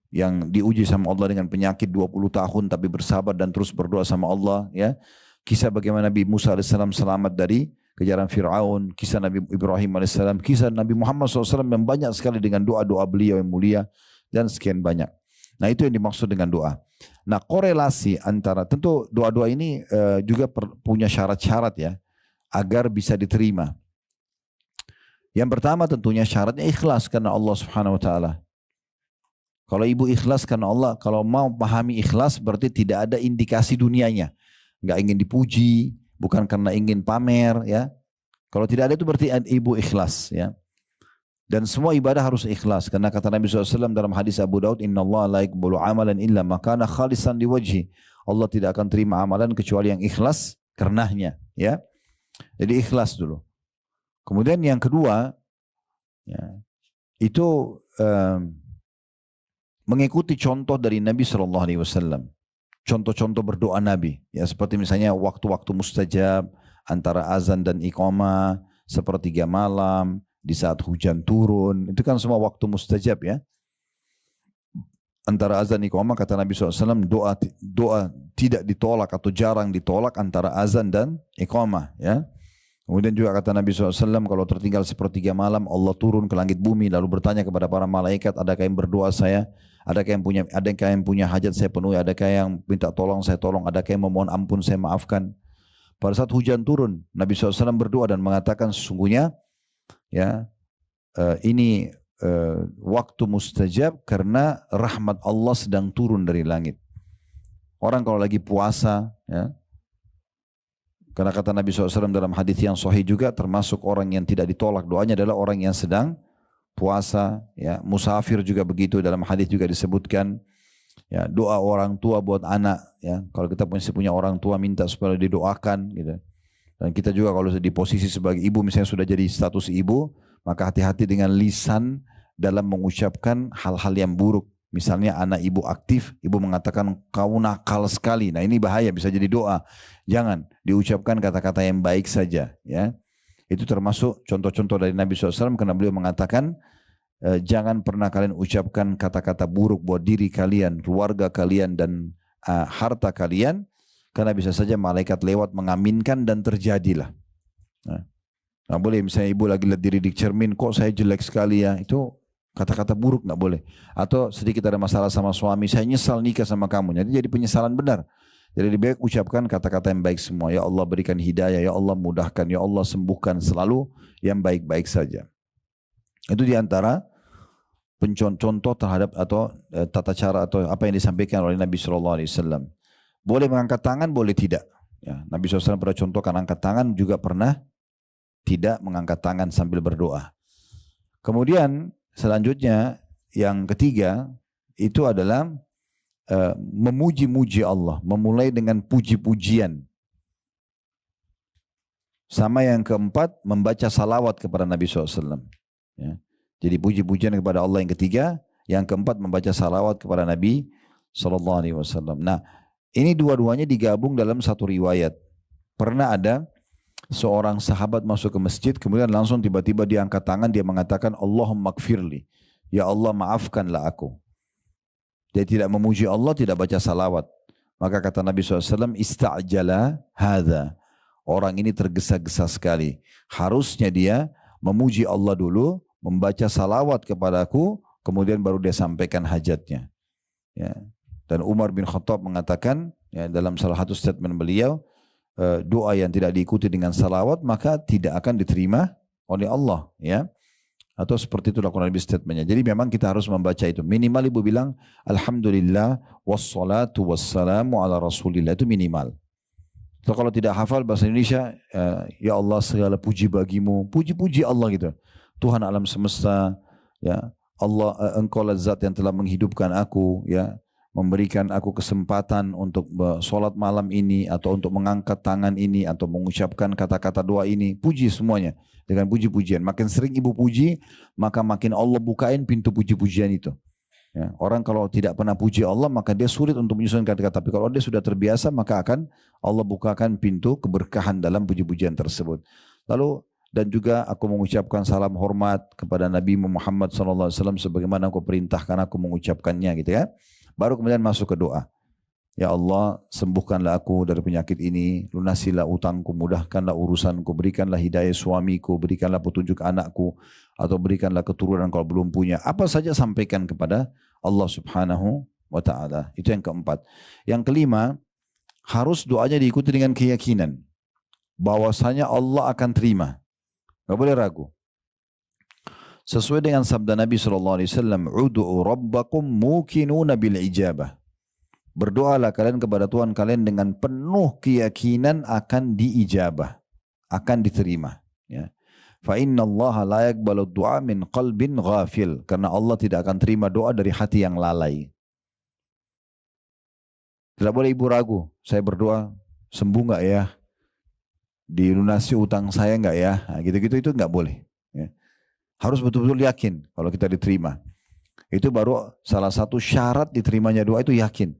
yang diuji sama Allah dengan penyakit 20 tahun tapi bersabar dan terus berdoa sama Allah. Ya. Kisah bagaimana Nabi Musa AS selamat dari kejaran Fir'aun. Kisah Nabi Ibrahim AS. Kisah Nabi Muhammad SAW yang banyak sekali dengan doa-doa beliau yang mulia dan sekian banyak. Nah itu yang dimaksud dengan doa. Nah, korelasi antara, tentu doa-doa ini juga punya syarat-syarat ya, agar bisa diterima. Yang pertama tentunya syaratnya ikhlas karena Allah Subhanahu wa taala. Kalau ibu ikhlas karena Allah, kalau mau pahami ikhlas berarti tidak ada indikasi dunianya. Enggak ingin dipuji, bukan karena ingin pamer ya. Kalau tidak ada itu berarti ibu ikhlas ya. Dan semua ibadah harus ikhlas. Karena kata Nabi SAW dalam hadis Abu Daud, Inna Allah la yaqbalu amalan illa makana khalisan liwajhi. Allah tidak akan terima amalan kecuali yang ikhlas karenanya ya. Jadi ikhlas dulu. Kemudian yang kedua, ya, itu mengikuti contoh dari Nabi SAW. Contoh-contoh berdoa Nabi. Ya, seperti misalnya waktu-waktu mustajab, antara azan dan iqamah, sepertiga malam, di saat hujan turun. Itu kan semua waktu mustajab ya. Antara azan dan iqamah, kata Nabi SAW, doa tidak ditolak atau jarang ditolak antara azan dan iqamah ya. Kemudian juga kata Nabi SAW, kalau tertinggal sepertiga malam, Allah turun ke langit bumi lalu bertanya kepada para malaikat, adakah yang berdoa saya? Adakah yang punya hajat saya penuhi? Adakah yang minta tolong saya tolong? Adakah yang memohon ampun saya maafkan? Pada saat hujan turun, Nabi SAW berdoa dan mengatakan sesungguhnya ya ini waktu mustajab karena rahmat Allah sedang turun dari langit. Orang kalau lagi puasa ya, karena kata Nabi SAW dalam hadis yang sahih juga, termasuk orang yang tidak ditolak doanya adalah orang yang sedang puasa, ya, musafir juga begitu, dalam hadis juga disebutkan, ya, doa orang tua buat anak, ya, kalau kita punya orang tua minta supaya didoakan, gitu. Dan kita juga kalau di posisi sebagai ibu, misalnya sudah jadi status ibu, maka hati-hati dengan lisan dalam mengucapkan hal-hal yang buruk. Misalnya anak ibu aktif, ibu mengatakan kau nakal sekali. Nah ini bahaya, bisa jadi doa. Jangan diucapkan kata-kata yang baik saja. Ya, itu termasuk contoh-contoh dari Nabi SAW karena beliau mengatakan jangan pernah kalian ucapkan kata-kata buruk buat diri kalian, keluarga kalian dan harta kalian, karena bisa saja malaikat lewat mengaminkan dan terjadilah. Nah boleh misalnya ibu lagi lihat diri di cermin, kok saya jelek sekali ya, itu kata-kata buruk nggak boleh. Atau sedikit ada masalah sama suami, saya nyesal nikah sama kamu. Jadi penyesalan benar. Jadi lebih baik ucapkan kata-kata yang baik semua. Ya Allah berikan hidayah, ya Allah mudahkan, ya Allah sembuhkan, selalu yang baik-baik saja. Itu diantara contoh terhadap atau tata cara atau apa yang disampaikan oleh Nabi SAW. Boleh mengangkat tangan, boleh tidak. Ya, Nabi SAW pernah contohkan angkat tangan, juga pernah tidak mengangkat tangan sambil berdoa. Kemudian selanjutnya yang ketiga itu adalah memuji-muji Allah, memulai dengan puji-pujian. Sama yang keempat, membaca salawat kepada Nabi SAW. Ya. Jadi puji-pujian kepada Allah yang ketiga, yang keempat membaca salawat kepada Nabi SAW. Nah ini dua-duanya digabung dalam satu riwayat. Pernah ada seorang sahabat masuk ke masjid, kemudian langsung tiba-tiba dia angkat tangan, dia mengatakan Allahumma gfirli, ya Allah maafkanlah aku. Dia tidak memuji Allah, tidak baca salawat. Maka kata Nabi SAW, ista'jala hadha. Orang ini tergesa-gesa sekali. Harusnya dia memuji Allah dulu, membaca salawat kepadaku, kemudian baru dia sampaikan hajatnya. Ya. Dan Umar bin Khattab mengatakan, ya, dalam salah satu statement beliau, doa yang tidak diikuti dengan salawat maka tidak akan diterima oleh Allah, ya. Atau seperti itulah kurang lebih statementnya. Jadi memang kita harus membaca itu. Minimal ibu bilang alhamdulillah wassalatu wassalamu ala rasulillah, itu minimal. So, kalau tidak hafal bahasa Indonesia, ya Allah segala puji bagimu, puji-puji Allah gitu. Tuhan alam semesta, ya Allah, engkau lah zat yang telah menghidupkan aku, ya, memberikan aku kesempatan untuk sholat malam ini, atau untuk mengangkat tangan ini, atau mengucapkan kata-kata doa ini. Puji semuanya dengan puji-pujian. Makin sering ibu puji, maka makin Allah bukain pintu puji-pujian itu. Ya, orang kalau tidak pernah puji Allah, maka dia sulit untuk menyusun kata-kata. Tapi kalau dia sudah terbiasa, maka akan Allah bukakan pintu keberkahan dalam puji-pujian tersebut. Lalu dan juga aku mengucapkan salam hormat kepada Nabi Muhammad SAW sebagaimana aku perintahkan aku mengucapkannya, gitu ya. Baru kemudian masuk ke doa. Ya Allah, sembuhkanlah aku dari penyakit ini, lunasilah utangku, mudahkanlah urusanku, berikanlah hidayah suamiku, berikanlah petunjuk anakku, atau berikanlah keturunan kalau belum punya. Apa saja sampaikan kepada Allah Subhanahu wa ta'ala. Itu yang keempat. Yang kelima, harus doanya diikuti dengan keyakinan bahwasanya Allah akan terima. Gak boleh ragu. Sesuai dengan sabda Nabi SAW, "Udu'u rabbakum mukinuna bil ijabah." Berdoalah kalian kepada Tuhan kalian dengan penuh keyakinan akan diijabah, akan diterima. Ya. Fa inna Allah la yaqbalu du'a min qalbin ghafil. Karena Allah tidak akan terima doa dari hati yang lalai. Tidak boleh ibu ragu, saya berdoa sembuh nggak ya? Dilunasi utang saya nggak ya? Nah, gitu-gitu itu nggak boleh. Ya. Harus betul-betul yakin kalau kita diterima. Itu baru salah satu syarat diterimanya doa itu yakin.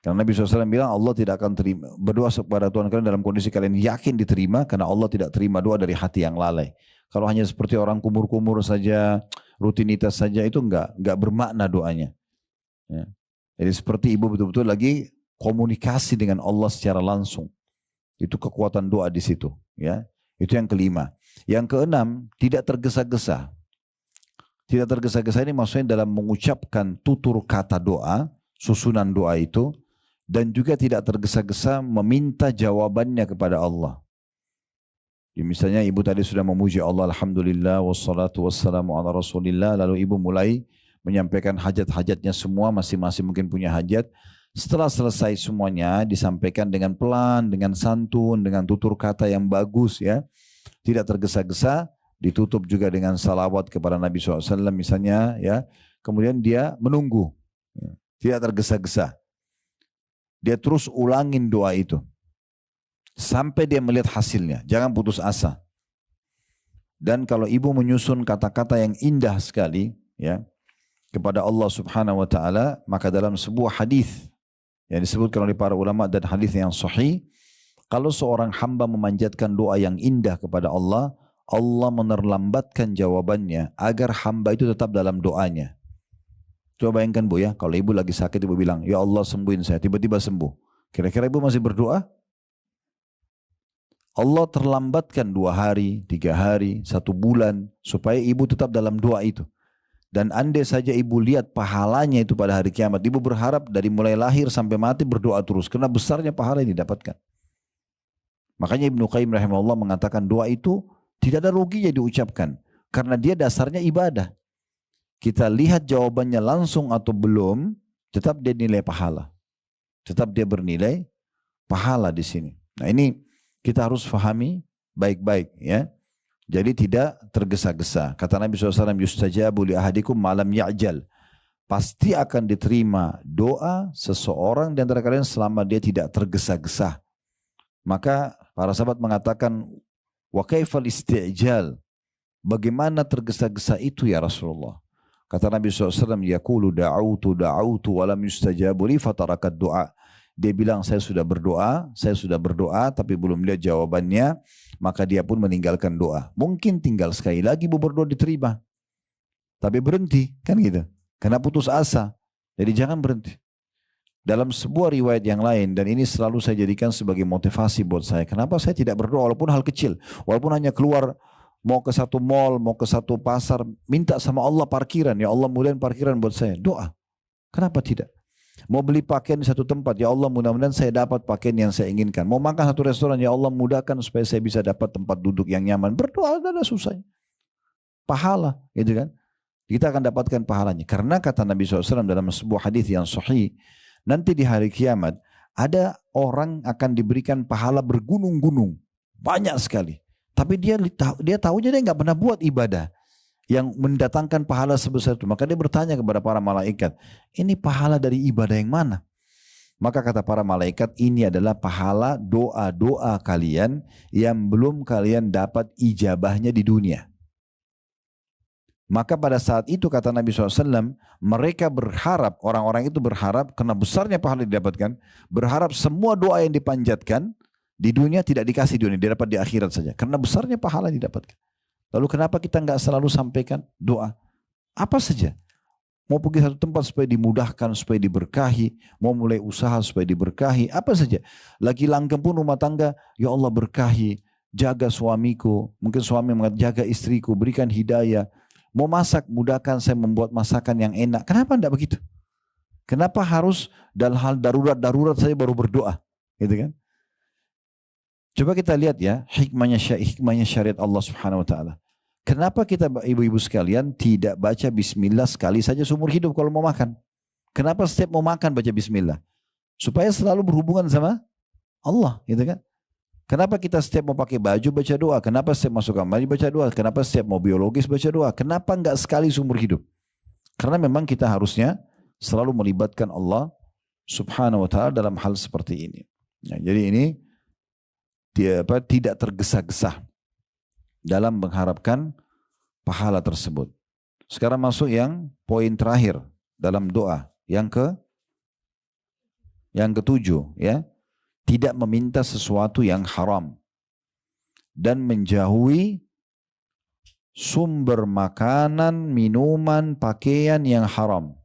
Karena Nabi SAW bilang Allah tidak akan terima, berdoa kepada Tuhan kalian dalam kondisi kalian yakin diterima, karena Allah tidak terima doa dari hati yang lalai. Kalau hanya seperti orang kumur-kumur saja, rutinitas saja, itu enggak bermakna doanya. Ya. Jadi seperti ibu betul-betul lagi komunikasi dengan Allah secara langsung. Itu kekuatan doa di situ. Ya. Itu yang kelima. Yang keenam, tidak tergesa-gesa. Tidak tergesa-gesa ini maksudnya dalam mengucapkan tutur kata doa, susunan doa itu, dan juga tidak tergesa-gesa meminta jawabannya kepada Allah. Ya, misalnya ibu tadi sudah memuji Allah, alhamdulillah, wassalatu wassalamu ala rasulillah, lalu ibu mulai menyampaikan hajat-hajatnya semua, masing-masing mungkin punya hajat. Setelah selesai semuanya disampaikan dengan pelan, dengan santun, dengan tutur kata yang bagus, ya, tidak tergesa-gesa, ditutup juga dengan salawat kepada Nabi SAW misalnya, ya. Kemudian dia menunggu, ya, tidak tergesa-gesa. Dia terus ulangin doa itu sampai dia melihat hasilnya. Jangan putus asa. Dan kalau ibu menyusun kata-kata yang indah sekali, ya, kepada Allah Subhanahu wa taala, maka dalam sebuah hadis yang disebutkan oleh para ulama dan hadis yang sahih, kalau seorang hamba memanjatkan doa yang indah kepada Allah, Allah menerlambatkan jawabannya agar hamba itu tetap dalam doanya. Coba bayangkan bu ya, kalau ibu lagi sakit ibu bilang, ya Allah sembuhin saya, tiba-tiba sembuh. Kira-kira ibu masih berdoa? Allah terlambatkan 2 hari, 3 hari, 1 bulan, supaya ibu tetap dalam doa itu. Dan andai saja ibu lihat pahalanya itu pada hari kiamat, ibu berharap dari mulai lahir sampai mati berdoa terus, karena besarnya pahala yang didapatkan. Makanya Ibnu Qayyim rahimahullah mengatakan doa itu tidak ada ruginya diucapkan, karena dia dasarnya ibadah. Kita lihat jawabannya langsung atau belum, tetap dia nilai pahala. Tetap dia bernilai pahala di sini. Nah ini kita harus fahami baik-baik, ya. Jadi tidak tergesa-gesa. Kata Nabi SAW, yustajabu li ahadikum malam ya'jal. Pasti akan diterima doa seseorang di antara kalian selama dia tidak tergesa-gesa. Maka para sahabat mengatakan, wa kaifal isti'jal? Bagaimana tergesa-gesa itu ya Rasulullah? Kata Nabi SAW, yaqulu da'autu walam yustajabu li fatarakat doa. Dia bilang saya sudah berdoa tapi belum lihat jawabannya, maka dia pun meninggalkan doa. Mungkin tinggal sekali lagi berdoa diterima, tapi berhenti, kan gitu. Karena putus asa, jadi jangan berhenti. Dalam sebuah riwayat yang lain, dan ini selalu saya jadikan sebagai motivasi buat saya. Kenapa saya tidak berdoa walaupun hal kecil, walaupun hanya keluar mau ke satu mall, mau ke satu pasar, minta sama Allah parkiran. Ya Allah mudahan parkiran buat saya. Doa. Kenapa tidak? Mau beli pakaian di satu tempat. Ya Allah mudah-mudahan saya dapat pakaian yang saya inginkan. Mau makan satu restoran. Ya Allah mudahkan supaya saya bisa dapat tempat duduk yang nyaman. Berdoa tidak ada susahnya. Pahala. Gitu kan. Kita akan dapatkan pahalanya. Karena kata Nabi SAW dalam sebuah hadis yang sahih. Nanti di hari kiamat. Ada orang akan diberikan pahala bergunung-gunung. Banyak sekali. Tapi dia tahunya dia nggak pernah buat ibadah yang mendatangkan pahala sebesar itu. Maka dia bertanya kepada para malaikat, ini pahala dari ibadah yang mana? Maka kata para malaikat, ini adalah pahala doa-doa kalian yang belum kalian dapat ijabahnya di dunia. Maka pada saat itu kata Nabi SAW, mereka berharap, orang-orang itu berharap, karena besarnya pahala yang didapatkan, berharap semua doa yang dipanjatkan di dunia tidak dikasih dunia, dia dapat di akhirat saja. Karena besarnya pahala yang didapatkan. Lalu kenapa kita nggak selalu sampaikan doa? Apa saja. Mau pergi satu tempat supaya dimudahkan, supaya diberkahi. Mau mulai usaha supaya diberkahi. Apa saja. Lagi langgeng pun rumah tangga, ya Allah berkahi. Jaga suamiku. Mungkin suami mengatakan jaga istriku, berikan hidayah. Mau masak, mudahkan saya membuat masakan yang enak. Kenapa enggak begitu? Kenapa harus dalam hal darurat-darurat saja baru berdoa? Gitu kan? Coba kita lihat ya hikmahnya syariat Allah Subhanahu wa taala. Kenapa kita ibu-ibu sekalian tidak baca bismillah sekali saja seumur hidup kalau mau makan? Kenapa setiap mau makan baca bismillah? Supaya selalu berhubungan sama Allah, gitu kan? Kenapa kita setiap mau pakai baju baca doa? Kenapa setiap masuk kamar baca doa? Kenapa setiap mau biologis baca doa? Kenapa enggak sekali seumur hidup? Karena memang kita harusnya selalu melibatkan Allah Subhanahu wa taala dalam hal seperti ini. Ya, jadi ini tidak tergesa-gesa dalam mengharapkan pahala tersebut. Sekarang masuk yang poin terakhir dalam doa, yang ketujuh, ya. Tidak meminta sesuatu yang haram dan menjauhi sumber makanan, minuman, pakaian yang haram.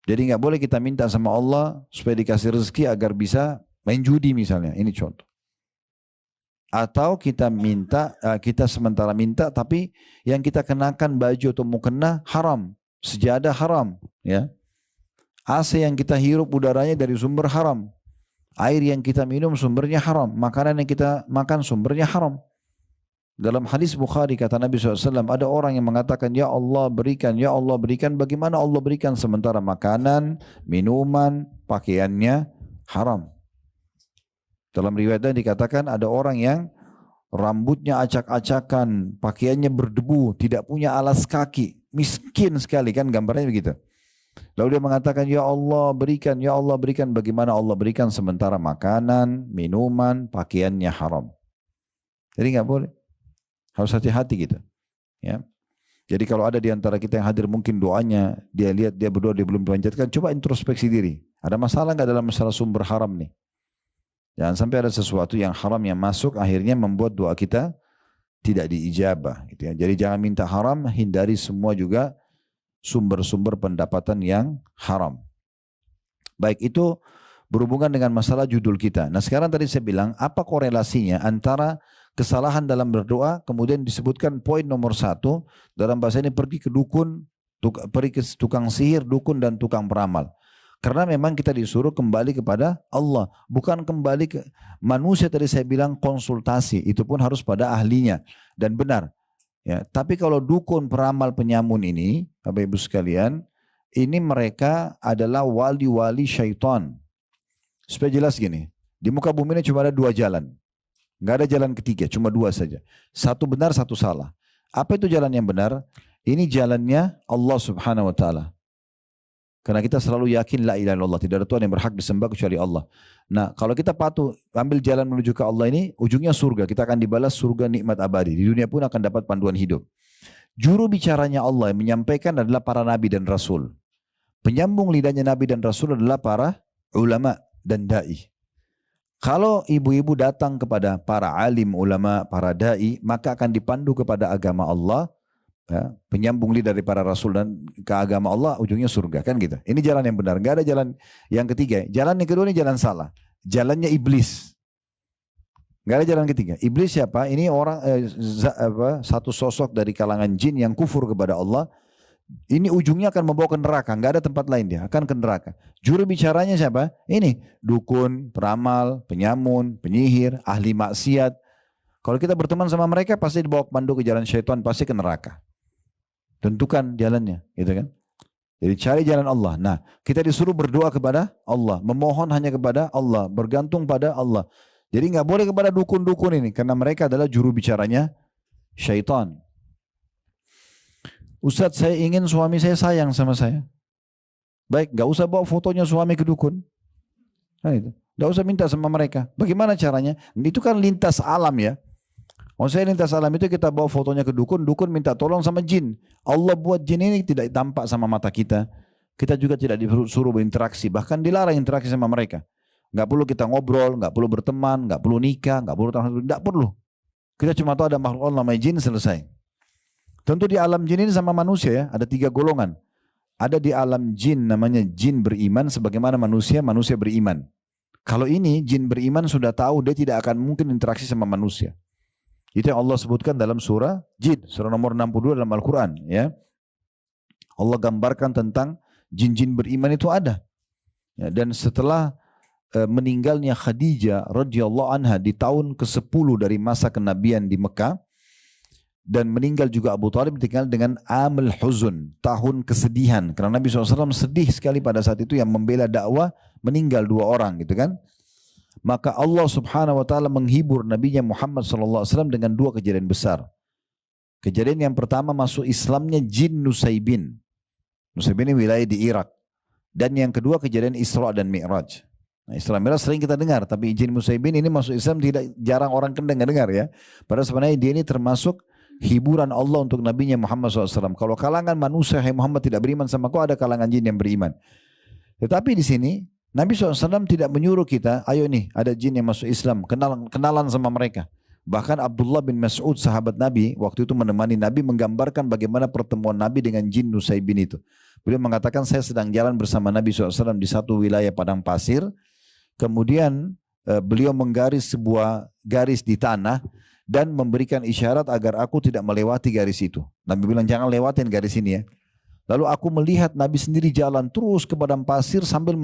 Jadi nggak boleh kita minta sama Allah supaya dikasih rezeki agar bisa main judi misalnya. Ini contoh. Atau kita minta, kita sementara minta tapi yang kita kenakan baju atau mukena haram, sejadah haram, ya. AC yang kita hirup udaranya dari sumber haram. Air yang kita minum sumbernya haram. Makanan yang kita makan sumbernya haram. Dalam hadis Bukhari kata Nabi SAW, ada orang yang mengatakan, ya Allah berikan, ya Allah berikan. Bagaimana Allah berikan sementara makanan, minuman, pakaiannya haram. Dalam riwayat lain dikatakan ada orang yang rambutnya acak-acakan, pakaiannya berdebu, tidak punya alas kaki. Miskin sekali kan gambarnya begitu. Lalu dia mengatakan, ya Allah berikan, ya Allah berikan. Bagaimana Allah berikan sementara makanan, minuman, pakaiannya haram. Jadi nggak boleh. Harus hati-hati gitu. Ya. Jadi kalau ada di antara kita yang hadir mungkin doanya, dia lihat, dia berdoa, dia belum dipanjatkan, coba introspeksi diri. Ada masalah nggak dalam masalah sumber haram nih? Jangan sampai ada sesuatu yang haram yang masuk akhirnya membuat doa kita tidak diijabah. Gitu ya. Jadi jangan minta haram, hindari semua juga sumber-sumber pendapatan yang haram. Baik, itu berhubungan dengan masalah judul kita. Nah sekarang tadi saya bilang, apa korelasinya antara kesalahan dalam berdoa, kemudian disebutkan poin nomor 1, dalam bahasa ini pergi ke dukun, pergi ke tukang sihir, dukun dan tukang peramal. Karena memang kita disuruh kembali kepada Allah, bukan kembali ke manusia. Tadi saya bilang konsultasi, itu pun harus pada ahlinya dan benar. Ya, tapi kalau dukun, peramal, penyamun ini, Bapak Ibu sekalian, ini mereka adalah wali-wali syaitan. Supaya jelas gini, di muka bumi ini cuma ada 2 jalan. Nggak ada jalan ketiga, cuma 2 saja. Satu benar, satu salah. Apa itu jalan yang benar? Ini jalannya Allah Subhanahu wa taala. Karena kita selalu yakin la ilaha illallah, tidak ada Tuhan yang berhak disembah kecuali Allah. Nah, kalau kita patuh ambil jalan menuju ke Allah ini, ujungnya surga. Kita akan dibalas surga nikmat abadi. Di dunia pun akan dapat panduan hidup. Juru bicaranya Allah yang menyampaikan adalah para nabi dan rasul. Penyambung lidahnya nabi dan rasul adalah para ulama dan dai. Kalau ibu-ibu datang kepada para alim, ulama, para dai, maka akan dipandu kepada agama Allah. Ya, penyambung lidah dari para rasul dan ke agama Allah, ujungnya surga, kan gitu. Ini jalan yang benar, nggak ada jalan yang ketiga. Jalan yang kedua ini jalan salah, jalannya iblis. Nggak ada jalan ketiga. Iblis siapa? Ini orang satu sosok dari kalangan jin yang kufur kepada Allah. Ini ujungnya akan membawa ke neraka, nggak ada tempat lain, dia akan ke neraka. Juru bicaranya siapa? Ini dukun, peramal, penyamun, penyihir, ahli maksiat. Kalau kita berteman sama mereka pasti dibawa pandu ke jalan syaitan, pasti ke neraka. Tentukan jalannya, gitu kan? Jadi cari jalan Allah. Nah, kita disuruh berdoa kepada Allah, memohon hanya kepada Allah, bergantung pada Allah. Jadi nggak boleh kepada dukun-dukun ini, karena mereka adalah juru bicaranya syaitan. Ustadz, saya ingin suami saya sayang sama saya. Baik, nggak usah bawa fotonya suami ke dukun. Nah, itu. Nggak usah minta sama mereka. Bagaimana caranya? Itu kan lintas alam ya. Maksudnya lintas alam itu kita bawa fotonya ke dukun, dukun minta tolong sama jin. Allah buat jin ini tidak tampak sama mata kita. Kita juga tidak disuruh berinteraksi, bahkan dilarang interaksi sama mereka. Nggak perlu kita ngobrol, nggak perlu berteman, nggak perlu nikah, nggak perlu. Kita cuma tahu ada makhluk Allah namanya jin, selesai. Tentu di alam jin ini sama manusia ya, ada 3 golongan. Ada di alam jin namanya jin beriman, sebagaimana manusia beriman. Kalau ini jin beriman sudah tahu dia tidak akan mungkin interaksi sama manusia. Itu yang Allah sebutkan dalam surah Jin, surah nomor 62 dalam Al-Quran. Ya. Allah gambarkan tentang jin-jin beriman itu ada. Ya, dan setelah meninggalnya Khadijah radhiyallahu anha di tahun ke-10 dari masa kenabian di Mekah, dan meninggal juga Abu Thalib ditinggal dengan Amul Huzun, tahun kesedihan. Karena Nabi SAW sedih sekali pada saat itu, yang membela dakwah meninggal 2 orang gitu kan. Maka Allah Subhanahu wa taala menghibur Nabinya Muhammad SAW dengan 2 kejadian besar. Kejadian yang pertama, masuk Islamnya jin Nusaybin. Nusaybin ini wilayah di Irak. Dan yang kedua, kejadian Isra dan Mi'raj. Nah, Isra Mi'raj sering kita dengar, tapi jin Nusaybin ini masuk Islam tidak jarang orang dengar ya. Padahal sebenarnya dia ini termasuk hiburan Allah untuk Nabinya Muhammad SAW. Kalau kalangan manusia, hai Muhammad, tidak beriman sama kau, ada kalangan jin yang beriman. Tetapi di sini Nabi SAW tidak menyuruh kita, ayo nih ada jin yang masuk Islam, kenalan sama mereka. Bahkan Abdullah bin Mas'ud, sahabat Nabi, waktu itu menemani Nabi, menggambarkan bagaimana pertemuan Nabi dengan jin Nusaybin itu. Beliau mengatakan, saya sedang jalan bersama Nabi SAW di satu wilayah padang pasir. Kemudian beliau menggaris sebuah garis di tanah dan memberikan isyarat agar aku tidak melewati garis itu. Nabi bilang, jangan lewatin garis ini ya. Lalu aku melihat Nabi sendiri jalan terus ke padang pasir sampai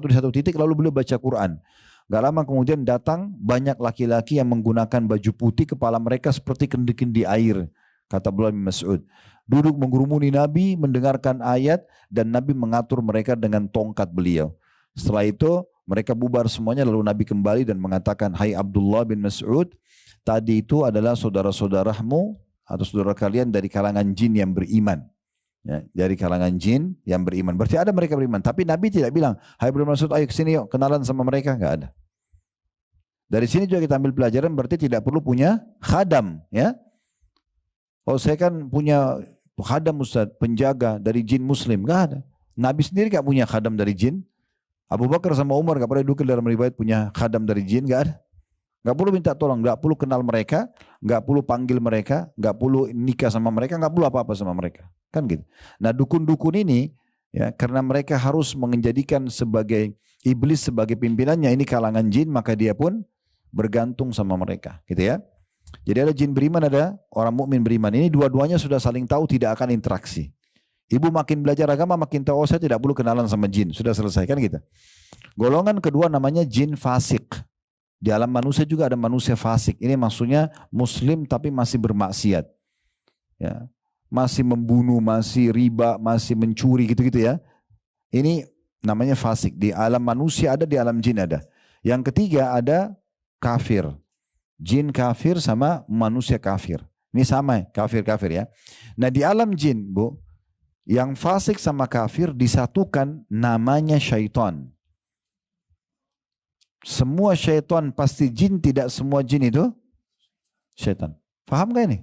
di satu titik, lalu beliau baca Quran. Gak lama kemudian datang banyak laki-laki yang menggunakan baju putih, kepala mereka seperti kendi-kendi air, kata Abdullah bin Mas'ud. Duduk mengerumuni Nabi, mendengarkan ayat, dan Nabi mengatur mereka dengan tongkat beliau. Setelah itu mereka bubar semuanya, lalu Nabi kembali dan mengatakan, hai Abdullah bin Mas'ud, tadi itu adalah saudara-saudaramu atau saudara kalian dari kalangan jin yang beriman. Ya, dari kalangan jin yang beriman. Berarti ada mereka beriman. Tapi Nabi tidak bilang, hai Abdullah bin Mas'ud, ayo kesini yuk, kenalan sama mereka. Enggak ada. Dari sini juga kita ambil pelajaran, berarti tidak perlu punya khadam. Ya. Oh, saya kan punya khadam Ustaz, penjaga dari jin muslim. Enggak ada. Nabi sendiri enggak punya khadam dari jin. Abu Bakar sama Umar enggak pernah dukil dalam riwayat punya khadam dari jin. Enggak ada. Enggak perlu minta tolong, enggak perlu kenal mereka, enggak perlu panggil mereka, enggak perlu nikah sama mereka, enggak perlu apa-apa sama mereka. Kan gitu. Nah, dukun-dukun ini ya, karena mereka harus menjadikan sebagai iblis sebagai pimpinannya, ini kalangan jin, maka dia pun bergantung sama mereka, gitu ya. Jadi ada jin beriman, ada orang mukmin beriman. Ini dua-duanya sudah saling tahu, tidak akan interaksi. Ibu makin belajar agama makin tahu, oh saya tidak perlu kenalan sama jin, sudah selesai kan gitu. Golongan kedua namanya jin fasik. Di alam manusia juga ada manusia fasik. Ini maksudnya muslim tapi masih bermaksiat. Ya. Masih membunuh, masih riba, masih mencuri gitu-gitu ya. Ini namanya fasik. Di alam manusia ada, di alam jin ada. Yang ketiga ada kafir. Jin kafir sama manusia kafir. Ini sama kafir-kafir ya. Nah di alam jin Bu, yang fasik sama kafir disatukan namanya syaitan. Semua syaitan pasti jin, tidak semua jin itu syaitan. Faham gak ini?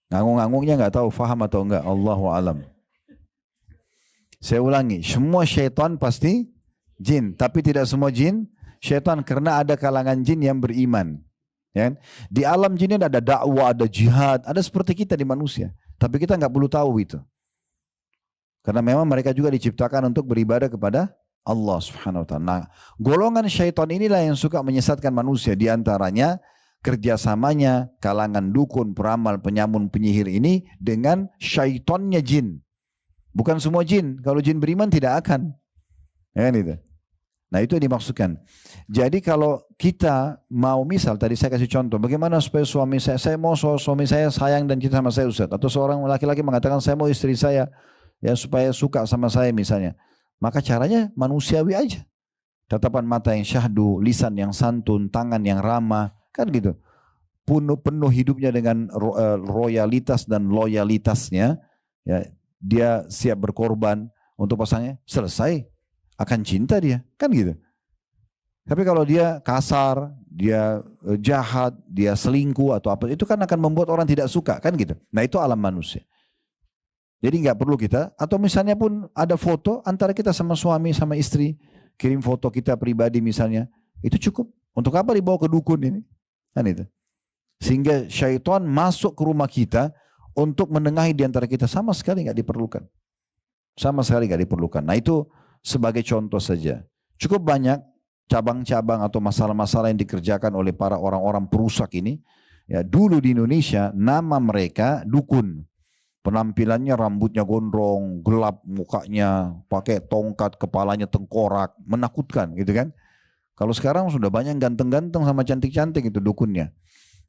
Ngangung-nganggungnya gak tahu faham atau enggak. Allahu alam. Saya ulangi, semua syaitan pasti jin, tapi tidak semua jin syaitan, karena ada kalangan jin yang beriman. Ya. Di alam jin ada dakwah, ada jihad, ada seperti kita di manusia. Tapi kita gak perlu tahu itu. Karena memang mereka juga diciptakan untuk beribadah kepada Allah Subhanahu wa ta'ala. Nah, golongan syaitan inilah yang suka menyesatkan manusia. Di antaranya kerjasamanya kalangan dukun, peramal, penyamun, penyihir ini dengan syaitannya jin. Bukan semua jin. Kalau jin beriman tidak akan. Ya, gitu. Nah itu yang dimaksudkan. Jadi kalau kita mau, misal tadi saya kasih contoh, bagaimana supaya suami saya mau suami saya sayang dan cinta sama saya Ustaz. Atau seorang laki-laki mengatakan saya mau istri saya ya supaya suka sama saya misalnya. Maka caranya manusiawi aja. Tatapan mata yang syahdu, lisan yang santun, tangan yang ramah, kan gitu. Penuh hidupnya dengan royalitas dan loyalitasnya. Ya, dia siap berkorban untuk pasangannya, selesai, akan cinta dia, kan gitu. Tapi kalau dia kasar, dia jahat, dia selingkuh atau apa, itu kan akan membuat orang tidak suka, kan gitu. Nah itu alam manusia. Jadi nggak perlu kita, atau misalnya pun ada foto antara kita sama suami sama istri, kirim foto kita pribadi misalnya, itu cukup. Untuk apa dibawa ke dukun ini? Kan itu. Sehingga syaitan masuk ke rumah kita untuk menengahi di antara kita, sama sekali nggak diperlukan. Sama sekali nggak diperlukan. Nah itu sebagai contoh saja. Cukup banyak cabang-cabang atau masalah-masalah yang dikerjakan oleh para orang-orang perusak ini. Ya, dulu di Indonesia nama mereka dukun. Penampilannya rambutnya gondrong, gelap mukanya, pakai tongkat, kepalanya tengkorak, menakutkan gitu kan. Kalau sekarang sudah banyak ganteng-ganteng sama cantik-cantik itu dukunnya.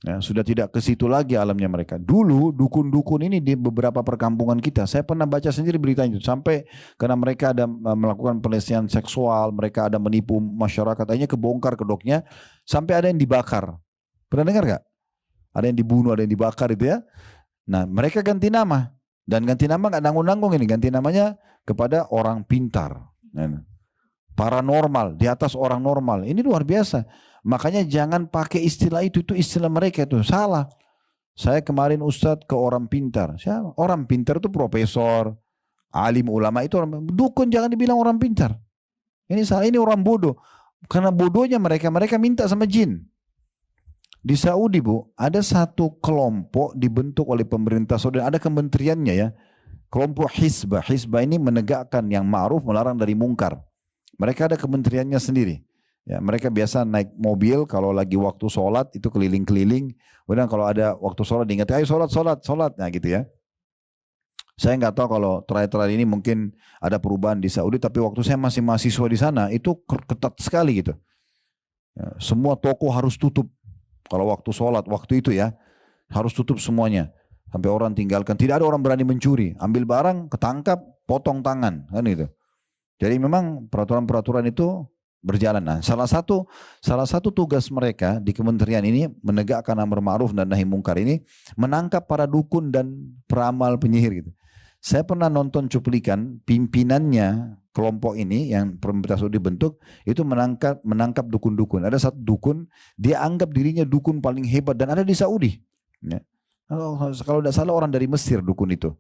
Ya, sudah tidak ke situ lagi alamnya mereka. Dulu dukun-dukun ini di beberapa perkampungan kita, saya pernah baca sendiri beritanya itu. Sampai karena mereka ada melakukan pelecehan seksual, mereka ada menipu masyarakat, akhirnya kebongkar kedoknya, sampai ada yang dibakar. Pernah dengar gak? Ada yang dibunuh, ada yang dibakar itu ya. Nah mereka ganti nama. Dan ganti nama gak nanggung-nanggung ini. Ganti namanya kepada orang pintar. Paranormal, di atas orang normal. Ini luar biasa. Makanya jangan pakai istilah itu istilah mereka itu. Salah. Saya kemarin Ustadz ke orang pintar. Siapa? Orang pintar itu profesor, alim ulama itu orang. Dukun jangan dibilang orang pintar. Ini salah, ini orang bodoh. Karena bodohnya mereka minta sama jin. Di Saudi Bu, ada satu kelompok dibentuk oleh pemerintah Saudi, ada kementeriannya ya. Kelompok Hizbah. Hizbah ini menegakkan yang ma'ruf, melarang dari mungkar. Mereka ada kementeriannya sendiri. Ya, mereka biasa naik mobil kalau lagi waktu sholat itu keliling-keliling. Kemudian kalau ada waktu sholat diingat, ayo sholat. Nah gitu ya. Saya nggak tahu kalau terakhir-terakhir ini mungkin ada perubahan di Saudi, tapi waktu saya masih mahasiswa di sana itu ketat sekali gitu. Ya, semua toko harus tutup. Kalau waktu sholat, waktu itu ya, harus tutup semuanya. Sampai orang tinggalkan, tidak ada orang berani mencuri. Ambil barang, ketangkap, potong tangan. Kan gitu. Jadi memang peraturan-peraturan itu berjalan. Nah, salah satu tugas mereka di kementerian ini menegakkan amar ma'ruf dan nahi mungkar ini menangkap para dukun dan peramal penyihir gitu. Saya pernah nonton cuplikan pimpinannya kelompok ini yang pemerintah Saudi bentuk itu menangkap dukun-dukun. Ada satu dukun dia anggap dirinya dukun paling hebat dan ada di Saudi. Ya. Kalau tidak salah orang dari Mesir dukun itu.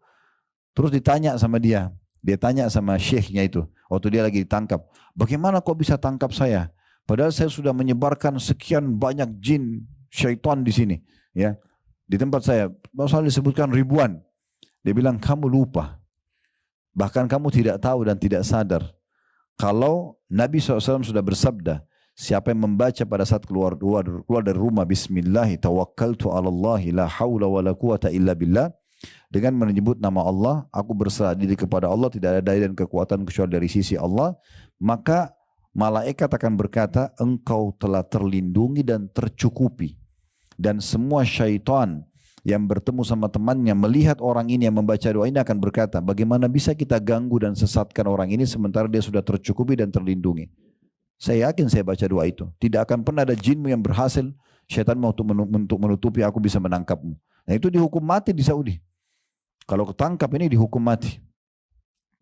Terus ditanya sama dia. Dia tanya sama syekhnya itu, waktu dia lagi ditangkap, bagaimana kok bisa tangkap saya? Padahal saya sudah menyebarkan sekian banyak jin, syaitan di sini, ya, di tempat saya. Bahkan disebutkan ribuan. Dia bilang kamu lupa, bahkan kamu tidak tahu dan tidak sadar kalau Nabi SAW sudah bersabda, siapa yang membaca pada saat keluar dari rumah, Bismillah, tawakkaltu ala Allah, la hawla wa la quwata illa billah. Dengan menyebut nama Allah, aku berserah diri kepada Allah, tidak ada daya dan kekuatan kecuali dari sisi Allah, maka malaikat akan berkata, engkau telah terlindungi dan tercukupi. Dan semua syaitan yang bertemu sama temannya melihat orang ini yang membaca doa ini akan berkata, bagaimana bisa kita ganggu dan sesatkan orang ini sementara dia sudah tercukupi dan terlindungi. Saya yakin saya baca doa itu. Tidak akan pernah ada jinmu yang berhasil, syaitan mau untuk menutupi aku bisa menangkapmu. Nah itu dihukum mati di Saudi. Kalau ketangkap ini dihukum mati.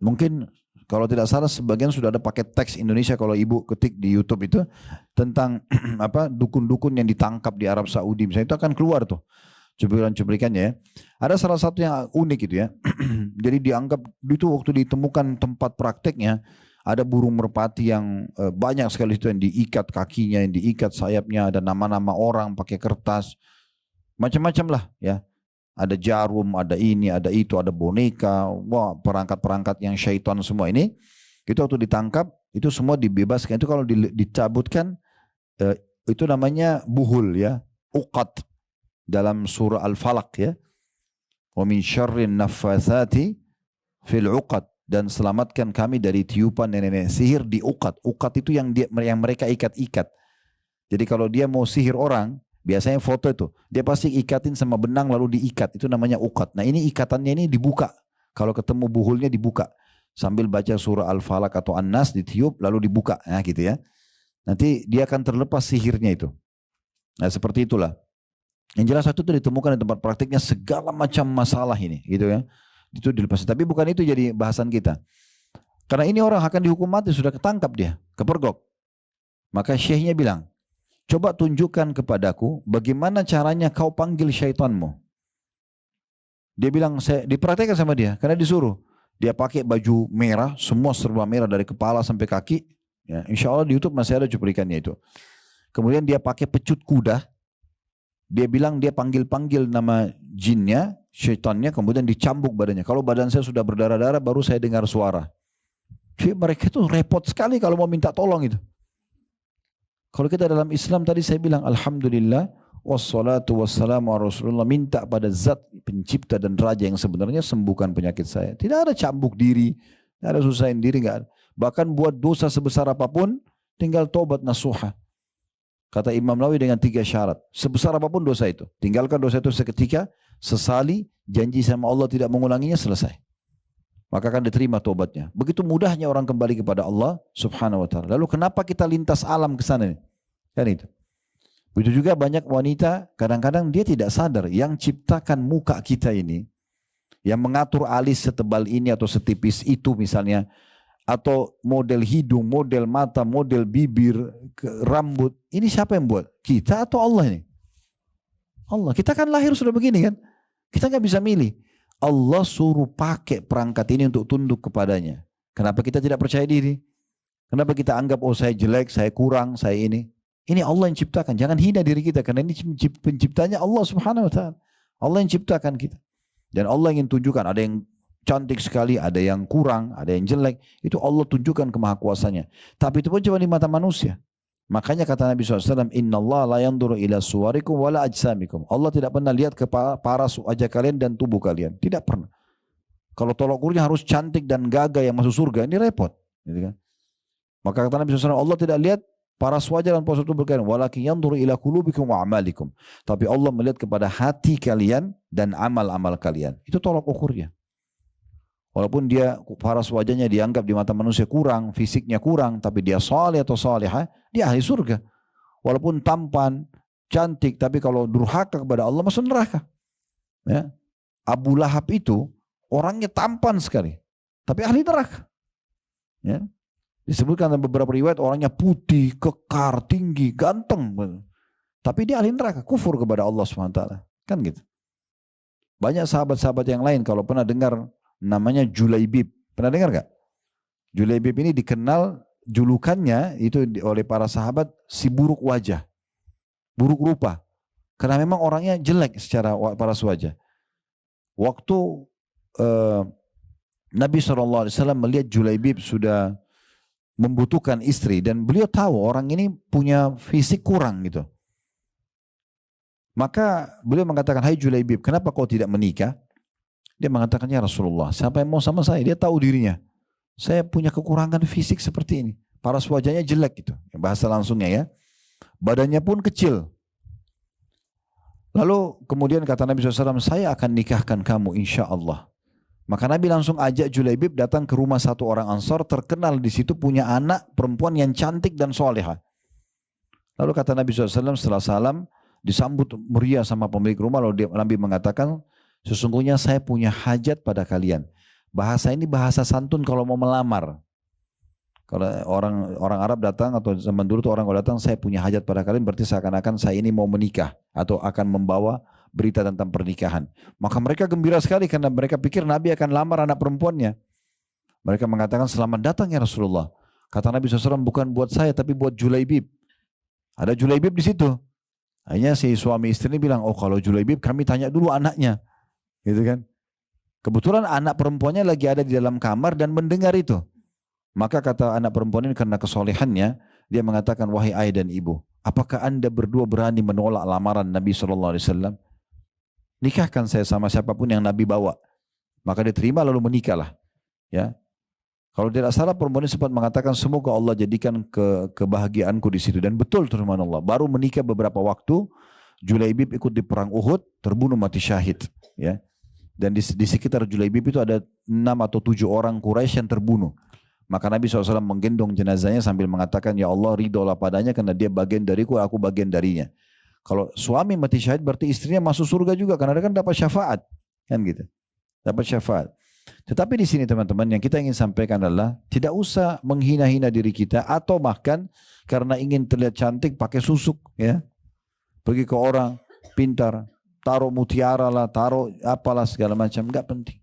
Mungkin kalau tidak salah sebagian sudah ada paket teks Indonesia kalau ibu ketik di YouTube itu tentang apa dukun-dukun yang ditangkap di Arab Saudi misalnya itu akan keluar tuh cuplikan-cuplikannya ya. Ada salah satu yang unik itu ya. Jadi dianggap itu waktu ditemukan tempat prakteknya ada burung merpati yang banyak sekali itu yang diikat kakinya, yang diikat sayapnya, ada nama-nama orang pakai kertas. Macam-macam lah ya. Ada jarum, ada ini, ada itu, ada boneka, wah perangkat-perangkat yang syaitan semua ini. Itu waktu ditangkap, itu semua dibebaskan. Itu kalau dicabutkan, itu namanya buhul ya, uqad dalam surah Al-Falaq ya. Wa min syarrin naffatsati fil uqad, dan selamatkan kami dari tiupan nenek-nenek sihir di uqad. Uqad itu yang mereka ikat-ikat. Jadi kalau dia mau sihir orang, biasanya foto itu, dia pasti ikatin sama benang lalu diikat, itu namanya uqad. Nah ini ikatannya ini dibuka, kalau ketemu buhulnya dibuka, sambil baca surah Al-Falaq atau An-Nas ditiup lalu dibuka, nah gitu ya. Nanti dia akan terlepas sihirnya itu. Nah seperti itulah. Yang jelas satu itu ditemukan di tempat praktiknya segala macam masalah ini, gitu ya. Itu dilepas. Tapi bukan itu jadi bahasan kita. Karena ini orang akan dihukum mati, sudah ketangkap dia, kepergok. Maka syekhnya bilang, coba tunjukkan kepadaku bagaimana caranya kau panggil syaitanmu. Dia bilang, saya dipraktekkan sama dia karena disuruh. Dia pakai baju merah, semua serba merah dari kepala sampai kaki. Ya, insya Allah di YouTube masih ada cuplikannya itu. Kemudian dia pakai pecut kuda. Dia bilang dia panggil-panggil nama jinnya, syaitannya, kemudian dicambuk badannya. Kalau badan saya sudah berdarah-darah baru saya dengar suara. Jadi mereka itu repot sekali kalau mau minta tolong itu. Kalau kita dalam Islam tadi saya bilang Alhamdulillah wassalatu wassalamu ala Rasulullah, minta pada zat pencipta dan raja yang sebenarnya sembuhkan penyakit saya. Tidak ada cambuk diri, tidak ada susahin diri, enggak ada. Bahkan buat dosa sebesar apapun, tinggal tobat nasuha. Kata Imam Nawawi dengan 3 syarat. Sebesar apapun dosa itu, tinggalkan dosa itu seketika, sesali, janji sama Allah tidak mengulanginya, selesai. Maka akan diterima tobatnya. Begitu mudahnya orang kembali kepada Allah subhanahu wa ta'ala. Lalu kenapa kita lintas alam ke sana? Kan itu. Begitu juga banyak wanita, kadang-kadang dia tidak sadar yang ciptakan muka kita ini, yang mengatur alis setebal ini atau setipis itu misalnya, atau model hidung, model mata, model bibir, rambut, ini siapa yang buat? Kita atau Allah ini? Allah. Kita kan lahir sudah begini kan? Kita nggak bisa milih. Allah suruh pakai perangkat ini untuk tunduk kepadanya. Kenapa kita tidak percaya diri? Kenapa kita anggap, oh saya jelek, saya kurang, saya ini? Ini Allah yang ciptakan. Jangan hina diri kita karena ini penciptanya Allah subhanahu wa ta'ala. Allah yang ciptakan kita. Dan Allah ingin tunjukkan ada yang cantik sekali, ada yang kurang, ada yang jelek. Itu Allah tunjukkan kemahakuasanya. Tapi itu pun cuma di mata manusia. Makanya kata Nabi SAW, Inna Allah la yanduru ila suwarikum wala ajsamikum. Allah tidak pernah lihat ke paras wajah kalian dan tubuh kalian. Tidak pernah. Kalau tolak ukurnya harus cantik dan gagah yang masuk surga, ini repot. Gitu kan? Maka kata Nabi SAW, Allah tidak lihat paras wajah dan postur tubuh kalian, walakin yanzuru ila qulubikum wa amalikum. Tapi Allah melihat kepada hati kalian dan amal-amal kalian. Itu tolak ukurnya. Walaupun dia paras wajahnya dianggap di mata manusia kurang, fisiknya kurang, tapi dia saleh atau salihah, dia ahli surga. Walaupun tampan, cantik, tapi kalau durhaka kepada Allah masuk neraka. Ya. Abu Lahab itu orangnya tampan sekali, tapi ahli neraka. Ya. Disebutkan dalam beberapa riwayat orangnya putih, kekar, tinggi, ganteng. Tapi dia ahli neraka, kufur kepada Allah SWT. Kan gitu. Banyak sahabat-sahabat yang lain kalau pernah dengar namanya Julaibib. Pernah dengar gak? Julaibib ini dikenal julukannya itu oleh para sahabat si buruk wajah. Buruk rupa. Karena memang orangnya jelek secara paras wajah. Waktu Nabi SAW melihat Julaibib sudah membutuhkan istri dan beliau tahu orang ini punya fisik kurang gitu. Maka beliau mengatakan, hai Julaibib, kenapa kau tidak menikah? Dia mengatakan, ya Rasulullah, siapa yang mau sama saya? Dia tahu dirinya. Saya punya kekurangan fisik seperti ini. Paras wajahnya jelek gitu. Bahasa langsungnya ya. Badannya pun kecil. Lalu kemudian kata Nabi SAW, saya akan nikahkan kamu insya Allah. Maka Nabi langsung ajak Julaibib datang ke rumah satu orang Ansar terkenal di situ punya anak perempuan yang cantik dan soleha. Lalu kata Nabi SAW setelah salam disambut meriah sama pemilik rumah. Lalu Nabi mengatakan, sesungguhnya saya punya hajat pada kalian. Bahasa ini bahasa santun kalau mau melamar. Kalau orang Arab datang atau zaman dulu tuh orang kalau datang, saya punya hajat pada kalian, berarti seakan-akan saya ini mau menikah atau akan membawa berita tentang pernikahan. Maka mereka gembira sekali karena mereka pikir Nabi akan lamar anak perempuannya. Mereka mengatakan, selamat datang ya Rasulullah. Kata Nabi SAW, bukan buat saya tapi buat Julaibib. Ada Julaibib di situ. Akhirnya si suami istri ini bilang, oh kalau Julaibib kami tanya dulu anaknya. Gitu kan. Kebetulan anak perempuannya lagi ada di dalam kamar dan mendengar itu. Maka kata anak perempuan ini karena kesolehannya, dia mengatakan, wahai ayah dan ibu, apakah anda berdua berani menolak lamaran Nabi SAW? Nikahkan saya sama siapapun yang Nabi bawa. Maka dia terima lalu menikahlah. Ya. Kalau tidak salah perempuan ini sempat mengatakan, semoga Allah jadikan kebahagiaanku di situ. Dan betul subhanallah. Baru menikah beberapa waktu, Julaibib ikut di perang Uhud, terbunuh mati syahid. Ya. Dan di sekitar Julaibib itu ada 6 atau 7 orang Quraisy yang terbunuh. Maka Nabi SAW menggendong jenazahnya sambil mengatakan, ya Allah ridholah padanya karena dia bagian dariku, aku bagian darinya. Kalau suami mati syahid berarti istrinya masuk surga juga karena dia kan dapat syafaat. Kan gitu. Dapat syafaat. Tetapi di sini teman-teman yang kita ingin sampaikan adalah tidak usah menghina-hina diri kita atau bahkan karena ingin terlihat cantik pakai susuk ya. Pergi ke orang pintar, taruh mutiara lah, taruh apalah segala macam, enggak penting.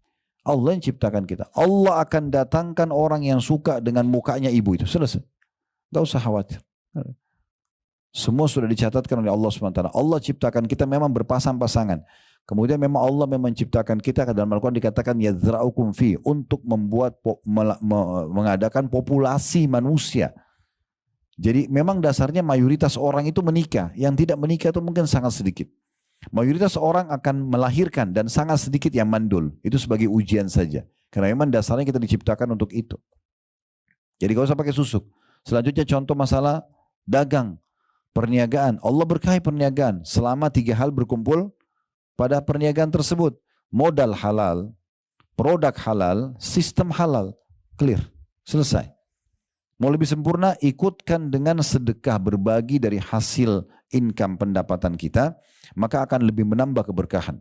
Allah yang ciptakan kita. Allah akan datangkan orang yang suka dengan mukanya ibu itu. Selesai. Enggak usah khawatir. Semua sudah dicatatkan oleh Allah SWT. Allah ciptakan kita memang berpasang-pasangan. Kemudian memang Allah memang menciptakan kita, dalam Al-Quran dikatakan yadzra'ukum fi, untuk membuat mengadakan populasi manusia. Jadi memang dasarnya mayoritas orang itu menikah. Yang tidak menikah itu mungkin sangat sedikit. Mayoritas orang akan melahirkan dan sangat sedikit yang mandul. Itu sebagai ujian saja. Karena memang dasarnya kita diciptakan untuk itu. Jadi gak usah pakai susuk. Selanjutnya contoh masalah dagang, perniagaan. Allah berkahi perniagaan selama 3 hal berkumpul pada perniagaan tersebut. Modal halal, produk halal, sistem halal. Clear, selesai. Mau lebih sempurna, ikutkan dengan sedekah, berbagi dari hasil income pendapatan kita, maka akan lebih menambah keberkahan.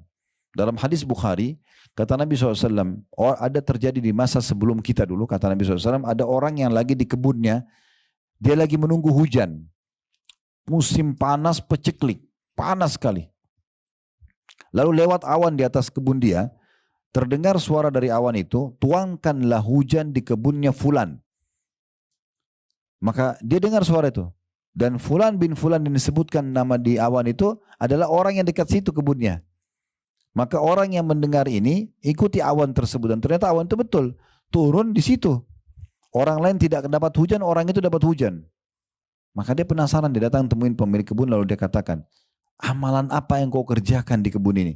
Dalam hadis Bukhari, kata Nabi SAW, ada terjadi di masa sebelum kita dulu, kata Nabi SAW, ada orang yang lagi di kebunnya, dia lagi menunggu hujan. Musim panas peceklik, panas sekali. Lalu lewat awan di atas kebun dia, terdengar suara dari awan itu, tuangkanlah hujan di kebunnya fulan. Maka dia dengar suara itu. Dan fulan bin fulan yang disebutkan nama di awan itu adalah orang yang dekat situ kebunnya. Maka orang yang mendengar ini ikuti awan tersebut. Dan ternyata awan itu betul. Turun di situ. Orang lain tidak dapat hujan, orang itu dapat hujan. Maka dia penasaran, dia datang temuin pemilik kebun lalu dia katakan, amalan apa yang kau kerjakan di kebun ini?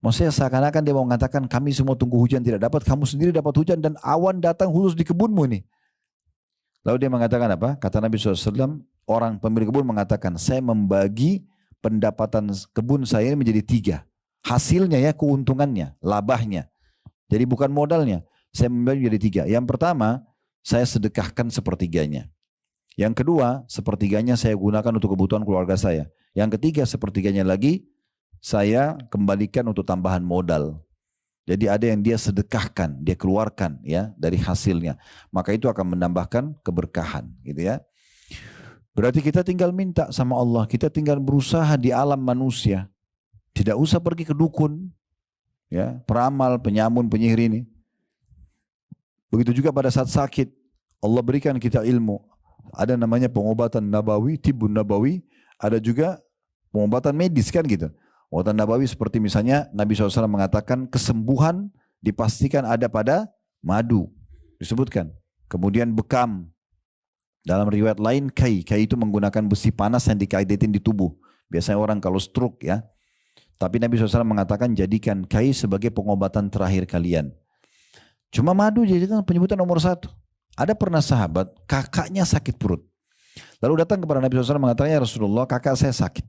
Maksudnya seakan-akan dia mau mengatakan kami semua tunggu hujan tidak dapat, kamu sendiri dapat hujan dan awan datang khusus di kebunmu ini. Lalu dia mengatakan apa? Kata Nabi SAW, orang pemilik kebun mengatakan, saya membagi pendapatan kebun saya ini menjadi 3. Hasilnya ya, keuntungannya, labahnya. Jadi bukan modalnya. Saya membagi menjadi 3. Yang pertama, saya sedekahkan sepertiganya. Yang kedua, sepertiganya saya gunakan untuk kebutuhan keluarga saya. Yang ketiga, sepertiganya lagi, saya kembalikan untuk tambahan modal. Jadi ada yang dia sedekahkan, dia keluarkan ya dari hasilnya. Maka itu akan menambahkan keberkahan gitu ya. Berarti kita tinggal minta sama Allah, kita tinggal berusaha di alam manusia. Tidak usah pergi ke dukun, ya, peramal, penyamun, penyihir ini. Begitu juga pada saat sakit, Allah berikan kita ilmu. Ada namanya pengobatan nabawi, tibun nabawi, ada juga pengobatan medis kan gitu. Pengobatan nabawi seperti misalnya Nabi SAW mengatakan kesembuhan dipastikan ada pada madu. Disebutkan. Kemudian bekam. Dalam riwayat lain kai. Kai itu menggunakan besi panas yang dikaitin di tubuh. Biasanya orang kalau stroke ya. Tapi Nabi SAW mengatakan jadikan kai sebagai pengobatan terakhir kalian. Cuma madu jadikan penyebutan nomor 1. Ada pernah sahabat kakaknya sakit perut. Lalu datang kepada Nabi SAW mengatakan, ya Rasulullah kakak saya sakit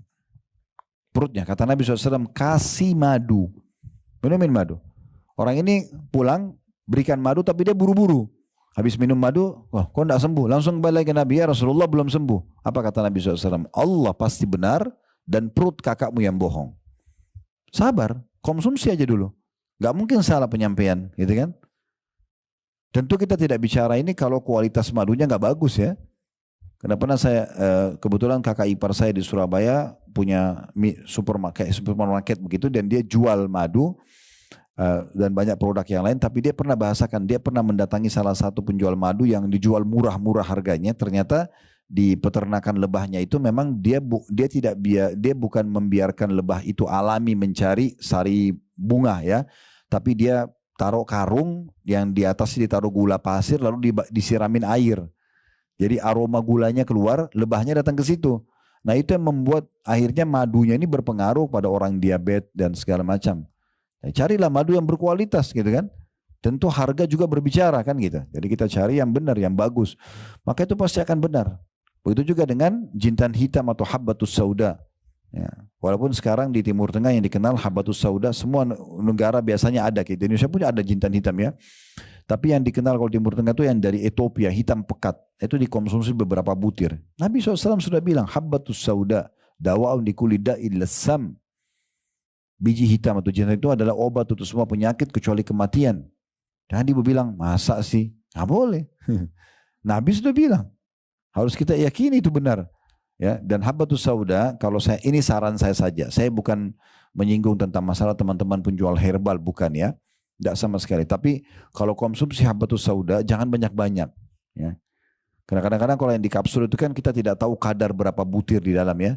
perutnya. Kata Nabi SAW, kasih madu. Minumin madu. Orang ini pulang, berikan madu tapi dia buru-buru. Habis minum madu, wah kok tidak sembuh? Langsung balik ke Nabi, ya Rasulullah belum sembuh. Apa kata Nabi SAW? Allah pasti benar dan perut kakakmu yang bohong. Sabar, konsumsi aja dulu. Gak mungkin salah penyampaian, gitu kan? Tentu kita tidak bicara ini kalau kualitas madunya gak bagus ya. Karena pernah saya, kebetulan kakak ipar saya di Surabaya punya supermarket begitu dan dia jual madu dan banyak produk yang lain. Tapi dia pernah bahasakan, dia pernah mendatangi salah satu penjual madu yang dijual murah-murah harganya. Ternyata di peternakan lebahnya itu memang dia bukan membiarkan lebah itu alami mencari sari bunga ya. Tapi dia taruh karung yang di atasnya ditaruh gula pasir lalu disiramin air. Jadi aroma gulanya keluar, lebahnya datang ke situ. Nah itu yang membuat akhirnya madunya ini berpengaruh pada orang diabetes dan segala macam. Nah, carilah madu yang berkualitas gitu kan. Tentu harga juga berbicara kan gitu. Jadi kita cari yang benar, yang bagus. Maka itu pasti akan benar. Begitu juga dengan jintan hitam atau habbatus sauda. Ya. Walaupun sekarang di Timur Tengah yang dikenal habbatus sauda, semua negara biasanya ada. Di Indonesia pun ada jintan hitam ya. Tapi yang dikenal kalau Timur Tengah itu yang dari Ethiopia, hitam pekat. Itu dikonsumsi beberapa butir. Nabi SAW sudah bilang, habbatus sauda, dawa'un likulli da'il lassam. Biji hitam atau jintan itu adalah obat untuk semua penyakit kecuali kematian. Dan dia bilang, masa sih? Nggak boleh. Nabi sudah bilang, harus kita yakini itu benar. Ya, dan habbatus sauda, kalau ini saran saya saja. Saya bukan menyinggung tentang masalah teman-teman penjual herbal, bukan ya. Tidak sama sekali. Tapi kalau konsumsi habbatus sauda jangan banyak-banyak. Ya. Karena kadang-kadang kalau yang di kapsul itu kan kita tidak tahu kadar berapa butir di dalam ya.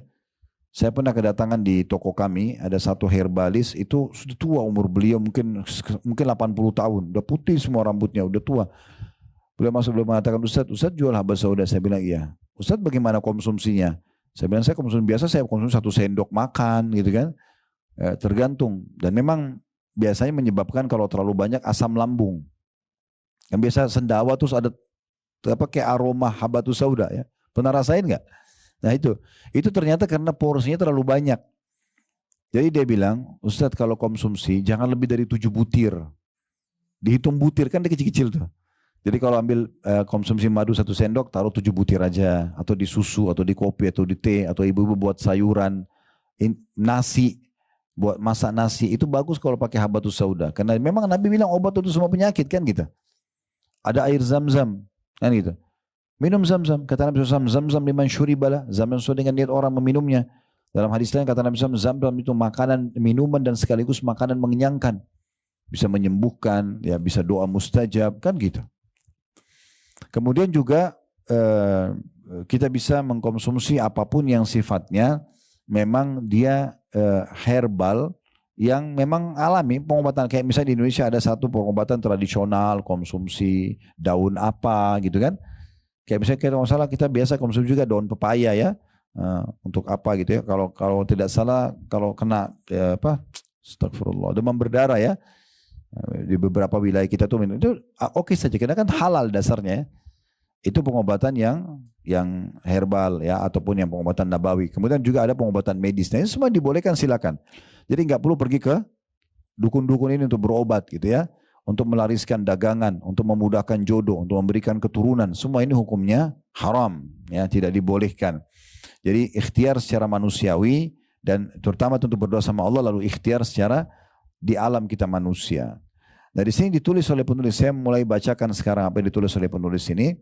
Saya pernah kedatangan di toko kami ada satu herbalis itu sudah tua umur beliau mungkin 80 tahun. Udah putih semua rambutnya, udah tua. Beliau masuk beliau mengatakan Ustaz jual habbatus sauda. Saya bilang iya. Ustadz bagaimana konsumsinya? Saya bilang saya konsumsi biasa, saya konsumsi 1 sendok makan gitu kan. Tergantung, dan memang biasanya menyebabkan kalau terlalu banyak asam lambung. Yang biasa sendawa terus ada apa kayak aroma habatus sauda ya. Pernah rasain nggak? Nah itu ternyata karena porsinya terlalu banyak. Jadi dia bilang, Ustadz kalau konsumsi jangan lebih dari 7 butir. Dihitung butir kan dia kecil-kecil tuh. Jadi kalau ambil konsumsi madu 1 sendok, taruh 7 butir aja. Atau di susu, atau di kopi, atau di teh, atau ibu-ibu buat sayuran, nasi, buat masak nasi. Itu bagus kalau pakai habatus sauda. Karena memang Nabi bilang obat untuk semua penyakit kan gitu. Ada air zam-zam kan gitu. Minum zam-zam. Kata Nabi SAW, zam-zam liman syuribala. Zam-zam sesuai dengan niat orang meminumnya. Dalam hadis lain kata Nabi SAW, zam-zam itu makanan, minuman dan sekaligus makanan mengenyangkan. Bisa menyembuhkan, ya bisa doa mustajab, kan gitu. Kemudian juga kita bisa mengkonsumsi apapun yang sifatnya memang dia herbal yang memang alami pengobatan. Kayak misalnya di Indonesia ada satu pengobatan tradisional konsumsi daun apa gitu kan. Kayak misalnya kalau salah kita biasa konsumsi juga daun pepaya ya. Untuk apa gitu ya. Kalau tidak salah kalau kena astagfirullah, demam berdarah ya. Di beberapa wilayah kita tuh itu oke saja karena kan halal dasarnya ya. Itu pengobatan yang herbal ya ataupun yang pengobatan nabawi. Kemudian juga ada pengobatan medis. Nah, ini semua dibolehkan silakan. Jadi nggak perlu pergi ke dukun-dukun ini untuk berobat gitu ya, untuk melariskan dagangan, untuk memudahkan jodoh, untuk memberikan keturunan. Semua ini hukumnya haram ya, tidak dibolehkan. Jadi ikhtiar secara manusiawi dan terutama untuk berdoa sama Allah lalu ikhtiar secara di alam kita manusia. Nah di sini ditulis oleh penulis, saya mulai bacakan sekarang apa yang ditulis oleh penulis ini.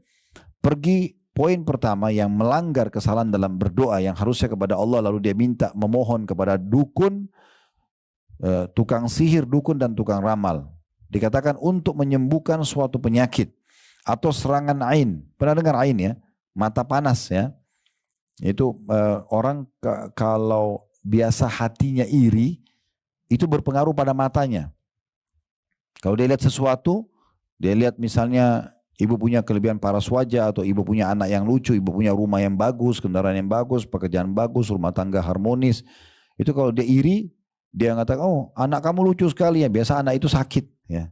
Pergi poin pertama yang melanggar kesalahan dalam berdoa yang harusnya kepada Allah lalu dia minta memohon kepada dukun, tukang sihir, dukun dan tukang ramal. Dikatakan untuk menyembuhkan suatu penyakit atau serangan ain. Pernah dengar ain ya? Mata panas ya. Itu orang kalau biasa hatinya iri itu berpengaruh pada matanya. Kalau dia lihat sesuatu, dia lihat misalnya ibu punya kelebihan paras wajah atau ibu punya anak yang lucu, ibu punya rumah yang bagus, kendaraan yang bagus, pekerjaan bagus, rumah tangga harmonis. Itu kalau dia iri, dia mengatakan, oh anak kamu lucu sekali ya, biasa anak itu sakit. Ya.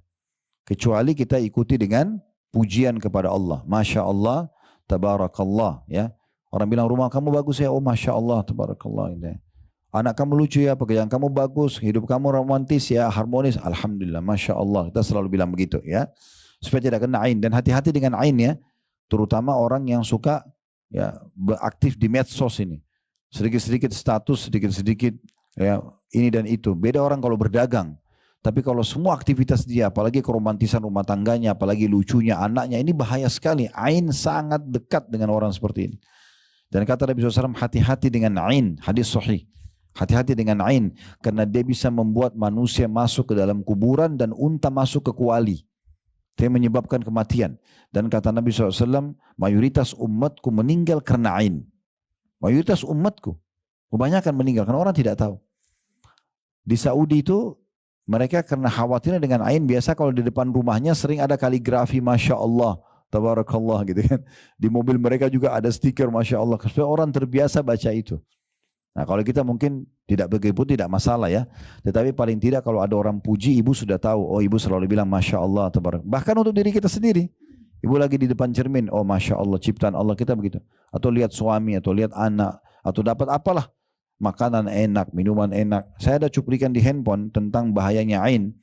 Kecuali kita ikuti dengan pujian kepada Allah. Masya Allah, tabarakallah. Ya. Orang bilang rumah kamu bagus ya, oh Masya Allah, tabarakallah. Ya. Anak kamu lucu ya, pekerjaan kamu bagus, hidup kamu romantis ya, harmonis. Alhamdulillah, Masya Allah. Kita selalu bilang begitu ya. Supaya tidak kena ain. Dan hati-hati dengan ain ya. Terutama orang yang suka ya beraktif di medsos ini. Sedikit-sedikit status, sedikit-sedikit ya ini dan itu. Beda orang kalau berdagang. Tapi kalau semua aktivitas dia, apalagi keromantisan rumah tangganya, apalagi lucunya anaknya, ini bahaya sekali. Ain sangat dekat dengan orang seperti ini. Dan kata Nabi SAW, hati-hati dengan ain. Hadis sahih. Hati-hati dengan ain. Karena dia bisa membuat manusia masuk ke dalam kuburan dan unta masuk ke kuali. Itu menyebabkan kematian. Dan kata Nabi SAW, mayoritas umatku meninggal karena ain. Mayoritas umatku. Kebanyakan meninggal karena orang tidak tahu. Di Saudi itu, mereka karena khawatirnya dengan ain, biasa kalau di depan rumahnya sering ada kaligrafi Masya Allah, Tabarakallah gitu kan. Di mobil mereka juga ada stiker Masya Allah. Supaya orang terbiasa baca itu. Nah kalau kita mungkin tidak begitu tidak masalah ya. Tetapi paling tidak kalau ada orang puji ibu sudah tahu. Oh ibu selalu bilang Masya Allah. Bahkan untuk diri kita sendiri. Ibu lagi di depan cermin. Oh Masya Allah ciptaan Allah kita begitu. Atau lihat suami atau lihat anak. Atau dapat apalah. Makanan enak, minuman enak. Saya ada cuplikan di handphone tentang bahayanya ain.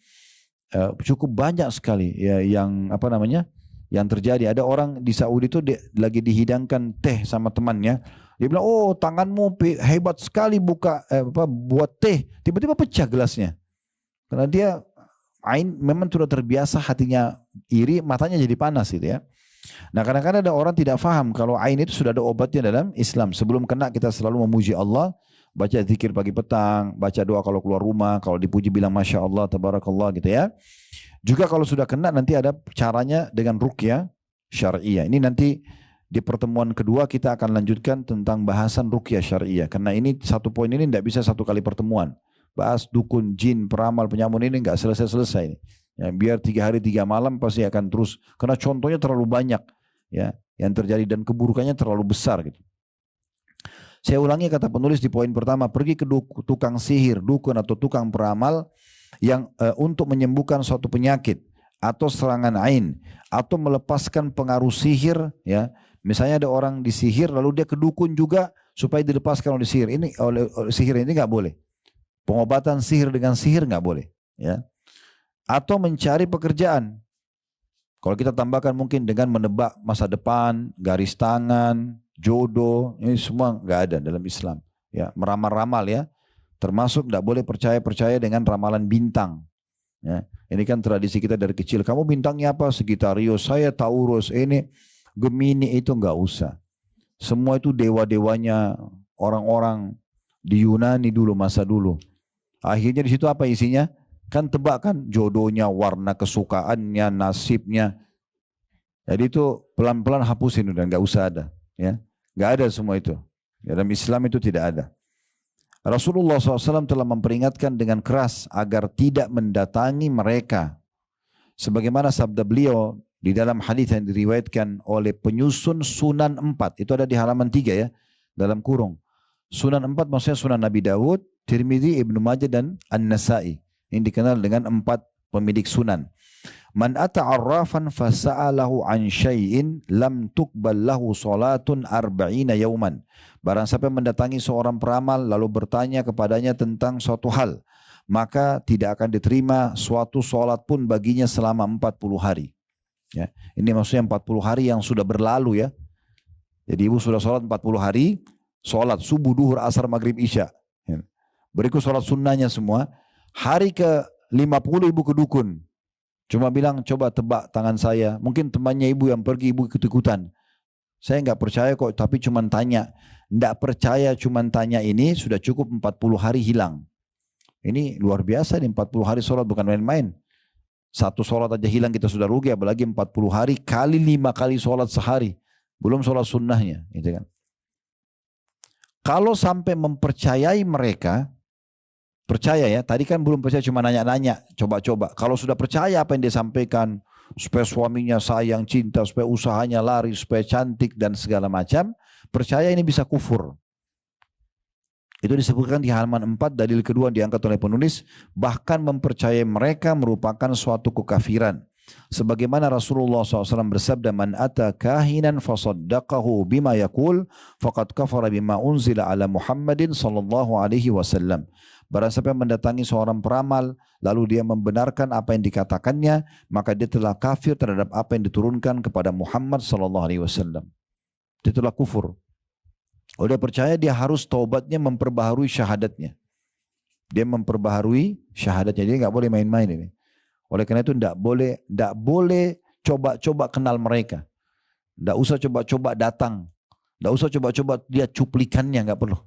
Cukup banyak sekali ya, yang apa namanya yang terjadi. Ada orang di Saudi itu lagi dihidangkan teh sama temannya. Dia bilang, oh tanganmu hebat sekali buat teh. Tiba-tiba pecah gelasnya. Karena dia memang sudah terbiasa hatinya iri, matanya jadi panas gitu ya. Nah kadang-kadang ada orang tidak faham kalau ain itu sudah ada obatnya dalam Islam. Sebelum kena kita selalu memuji Allah. Baca zikir pagi petang, baca doa kalau keluar rumah. Kalau dipuji bilang Masya Allah, Tabarakallah gitu ya. Juga kalau sudah kena nanti ada caranya dengan ruqyah syariah. Ini nanti di pertemuan kedua kita akan lanjutkan tentang bahasan ruqyah syariah. Karena ini satu poin ini tidak bisa satu kali pertemuan. Bahas dukun, jin, peramal, penyamun ini nggak selesai-selesai. Ya, biar 3 hari 3 malam pasti akan terus. Karena contohnya terlalu banyak. Ya, yang terjadi dan keburukannya terlalu besar gitu. Saya ulangi kata penulis di poin pertama, pergi ke tukang sihir, dukun atau tukang peramal yang untuk menyembuhkan suatu penyakit atau serangan ain atau melepaskan pengaruh sihir, ya. Misalnya ada orang disihir lalu dia ke dukun juga supaya dilepaskan oleh sihir. Ini oleh sihir ini nggak boleh. Pengobatan sihir dengan sihir nggak boleh, ya. Atau mencari pekerjaan. Kalau kita tambahkan mungkin dengan menebak masa depan, garis tangan, jodoh, ini semua nggak ada dalam Islam. Ya, meramal-ramal ya, termasuk nggak boleh percaya dengan ramalan bintang. Ya, ini kan tradisi kita dari kecil. Kamu bintangnya apa? Sagittarius, saya Taurus, ini Gemini, itu nggak usah. Semua itu dewa-dewanya orang-orang di Yunani dulu, masa dulu. Akhirnya di situ apa isinya? Kan tebak kan jodohnya, warna kesukaannya, nasibnya. Jadi itu pelan-pelan hapusin udah, nggak usah ada. Ya, nggak ada semua itu. Dalam Islam itu tidak ada. Rasulullah SAW telah memperingatkan dengan keras agar tidak mendatangi mereka. Sebagaimana sabda beliau di dalam hadis yang diriwayatkan oleh penyusun Sunan 4. Itu ada di halaman 3 ya, dalam kurung. Sunan 4 maksudnya Sunan Nabi Dawud, Tirmidzi, Ibnu Majah dan An-Nasai. Ini dikenal dengan 4 pemilik sunan. Man ata'arrafan fasa'alahu an syai'in lam tuqbal lahu salatun arba'ina yauman. Barang siapa mendatangi seorang peramal lalu bertanya kepadanya tentang suatu hal, maka tidak akan diterima suatu salat pun baginya selama 40 hari. Ya, ini maksudnya 40 hari yang sudah berlalu ya. Jadi ibu sudah salat 40 hari, salat subuh, duhur, asar, maghrib, isya. Ya. Berikut salat sunnahnya semua. Hari ke-50 ibu ke dukun. Cuma bilang coba tebak tangan saya. Mungkin temannya ibu yang pergi, ibu ikut-ikutan. Saya nggak percaya kok, tapi cuma tanya. Nggak percaya cuma tanya ini sudah cukup 40 hari hilang. Ini luar biasa nih, 40 hari sholat bukan main-main. Satu sholat aja hilang kita sudah rugi, apalagi 40 hari kali 5 kali sholat sehari. Belum sholat sunnahnya. Gitu kan. Kalau sampai mempercayai mereka, percaya ya, tadi kan belum percaya cuma nanya-nanya, coba-coba. Kalau sudah percaya apa yang dia sampaikan, supaya suaminya sayang, cinta, supaya usahanya lari, supaya cantik dan segala macam, percaya ini bisa kufur. Itu disebutkan di halaman 4, dalil kedua yang diangkat oleh penulis, bahkan mempercayai mereka merupakan suatu kekafiran. Sebagaimana Rasulullah SAW bersabda, man ata kahinan fasaddaqahu bima yakul, faqad kafara bima unzila ala Muhammadin sallallahu alaihi wasallam. Barang siapa mendatangi seorang peramal, lalu dia membenarkan apa yang dikatakannya, maka dia telah kafir terhadap apa yang diturunkan kepada Muhammad sallallahu alaihi wasallam. Dia telah kufur. Kalau dia percaya, dia harus taubatnya, memperbaharui syahadatnya. Dia memperbaharui syahadatnya. Jadi nggak boleh main-main ini. Oleh karena itu nggak boleh coba-coba kenal mereka. Nggak usah coba-coba datang. Nggak usah coba-coba lihat cuplikannya, nggak perlu.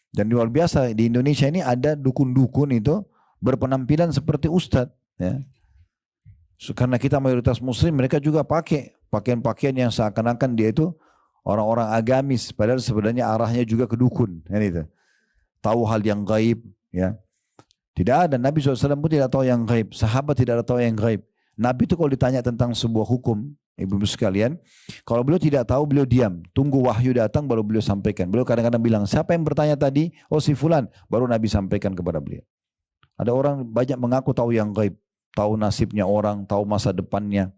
Dan luar biasa di Indonesia ini ada dukun-dukun itu berpenampilan seperti ustadz. Ya. Karena kita mayoritas muslim, mereka juga pakai pakaian-pakaian yang seakan-akan dia itu orang-orang agamis, padahal sebenarnya arahnya juga ke dukun. Ya, itu. Tahu hal yang gaib. Ya. Tidak ada, Nabi SAW pun tidak tahu yang gaib. Sahabat tidak tahu yang gaib. Nabi itu kalau ditanya tentang sebuah hukum, ibu-ibu sekalian, kalau beliau tidak tahu, beliau diam. Tunggu wahyu datang baru beliau sampaikan. Beliau kadang-kadang bilang, siapa yang bertanya tadi? Oh si fulan. Baru Nabi sampaikan kepada beliau. Ada orang banyak mengaku tahu yang gaib. Tahu nasibnya orang, tahu masa depannya.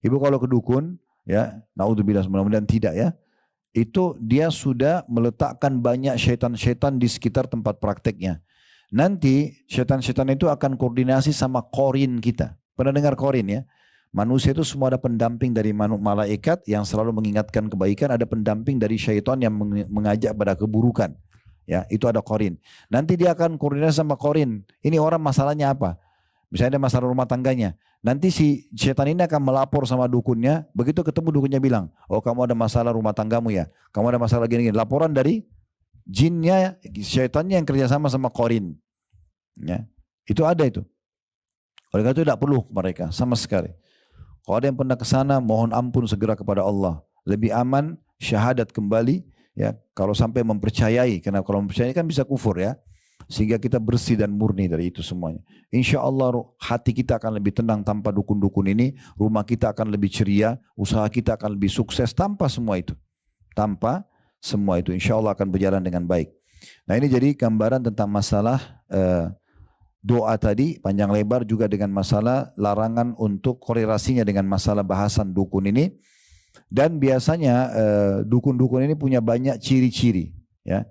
Ibu kalau ke dukun, ya, naudzubillah, mudah-mudahan tidak ya. Itu dia sudah meletakkan banyak syaitan-syaitan di sekitar tempat prakteknya. Nanti syaitan-syaitan itu akan koordinasi sama korin kita. Pernah dengar korin ya? Manusia itu semua ada pendamping dari malaikat yang selalu mengingatkan kebaikan, ada pendamping dari syaitan yang mengajak pada keburukan. Ya, itu ada korin. Nanti dia akan koordinasi sama korin. Ini orang masalahnya apa? Misalnya ada masalah rumah tangganya. Nanti si syaitan ini akan melapor sama dukunnya. Begitu ketemu dukunnya bilang, oh kamu ada masalah rumah tanggamu ya. Kamu ada masalah gini-gini. Laporan dari jinnya, syaitannya yang kerjasama sama korin. Ya, itu ada itu. Oleh karena itu tidak perlu mereka sama sekali. Kalau ada yang pernah ke sana, mohon ampun segera kepada Allah. Lebih aman syahadat kembali. Ya, kalau sampai mempercayai, karena kalau mempercayai kan bisa kufur ya. sehingga kita bersih dan murni dari itu semuanya. Insya Allah hati kita akan lebih tenang tanpa dukun-dukun ini, rumah kita akan lebih ceria, usaha kita akan lebih sukses tanpa semua itu. Tanpa semua itu insya Allah akan berjalan dengan baik. Nah ini jadi gambaran tentang masalah doa tadi panjang lebar, juga dengan masalah larangan untuk korelasinya dengan masalah bahasan dukun ini. Dan biasanya dukun-dukun ini punya banyak ciri-ciri, ya.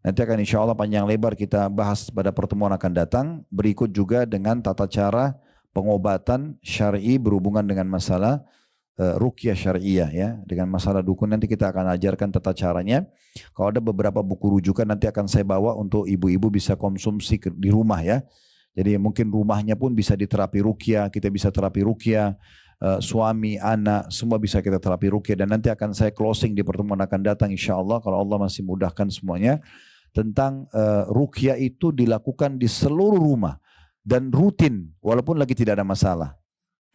Nanti akan insya Allah panjang lebar kita bahas pada pertemuan akan datang. Berikut juga dengan tata cara pengobatan syar'i berhubungan dengan masalah ruqyah syariah, ya. Dengan masalah dukun nanti kita akan ajarkan tata caranya. Kalau ada beberapa buku rujukan nanti akan saya bawa untuk ibu-ibu bisa konsumsi di rumah, ya. Jadi mungkin rumahnya pun bisa diterapi ruqyah, kita bisa terapi ruqyah, suami, anak, semua bisa kita terapi ruqyah. Dan nanti akan saya closing di pertemuan akan datang insya Allah kalau Allah masih mudahkan semuanya. Tentang ruqyah itu dilakukan di seluruh rumah dan rutin walaupun lagi tidak ada masalah.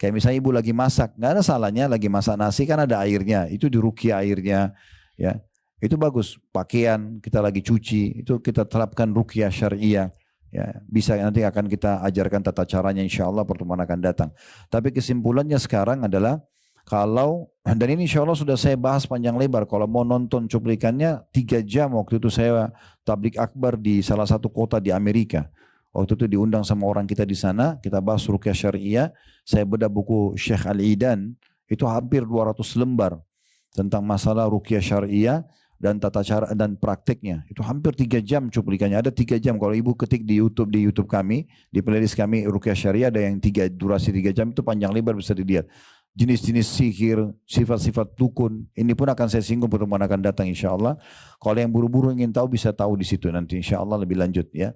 Kayak misalnya ibu lagi masak, nggak ada salahnya lagi masak nasi kan ada airnya, itu diruqyah airnya, ya itu bagus. Pakaian kita lagi cuci, itu kita terapkan ruqyah syariah, ya bisa nanti akan kita ajarkan tata caranya insya Allah pertemuan akan datang. Tapi kesimpulannya sekarang adalah kalau, dan ini insya Allah sudah saya bahas panjang lebar, kalau mau nonton cuplikannya 3 jam waktu itu saya tablik akbar di salah satu kota di Amerika. Waktu itu diundang sama orang kita di sana, kita bahas ruqyah syariah, saya bedah buku Syekh Al-Idan, itu hampir 200 lembar tentang masalah ruqyah syariah dan tata cara dan prakteknya. Itu hampir 3 jam cuplikannya, ada 3 jam. Kalau ibu ketik di YouTube kami, di playlist kami ruqyah syariah ada yang durasi 3 jam, itu panjang lebar bisa dilihat. Jenis-jenis sihir, sifat-sifat dukun, ini pun akan saya singgung pertemuan akan datang insya Allah. Kalau yang buru-buru ingin tahu bisa tahu di situ nanti insya Allah lebih lanjut, ya.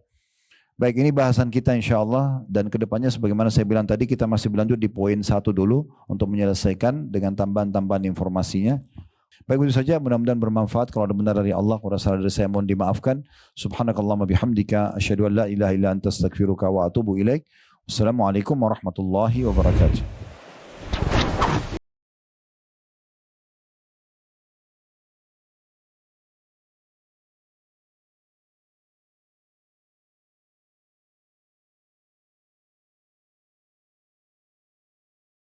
Baik, ini bahasan kita insya Allah, dan kedepannya sebagaimana saya bilang tadi kita masih berlanjut di poin 1 dulu untuk menyelesaikan dengan tambahan-tambahan informasinya. Baik, itu saja, mudah-mudahan bermanfaat. Kalau ada benar dari Allah, kalau salah dari saya mohon dimaafkan. Subhanakallahumma bihamdika asyhadu an la ilaha illa anta astaghfiruka wa atubu ilaik. Wassalamualaikum warahmatullahi wabarakatuh.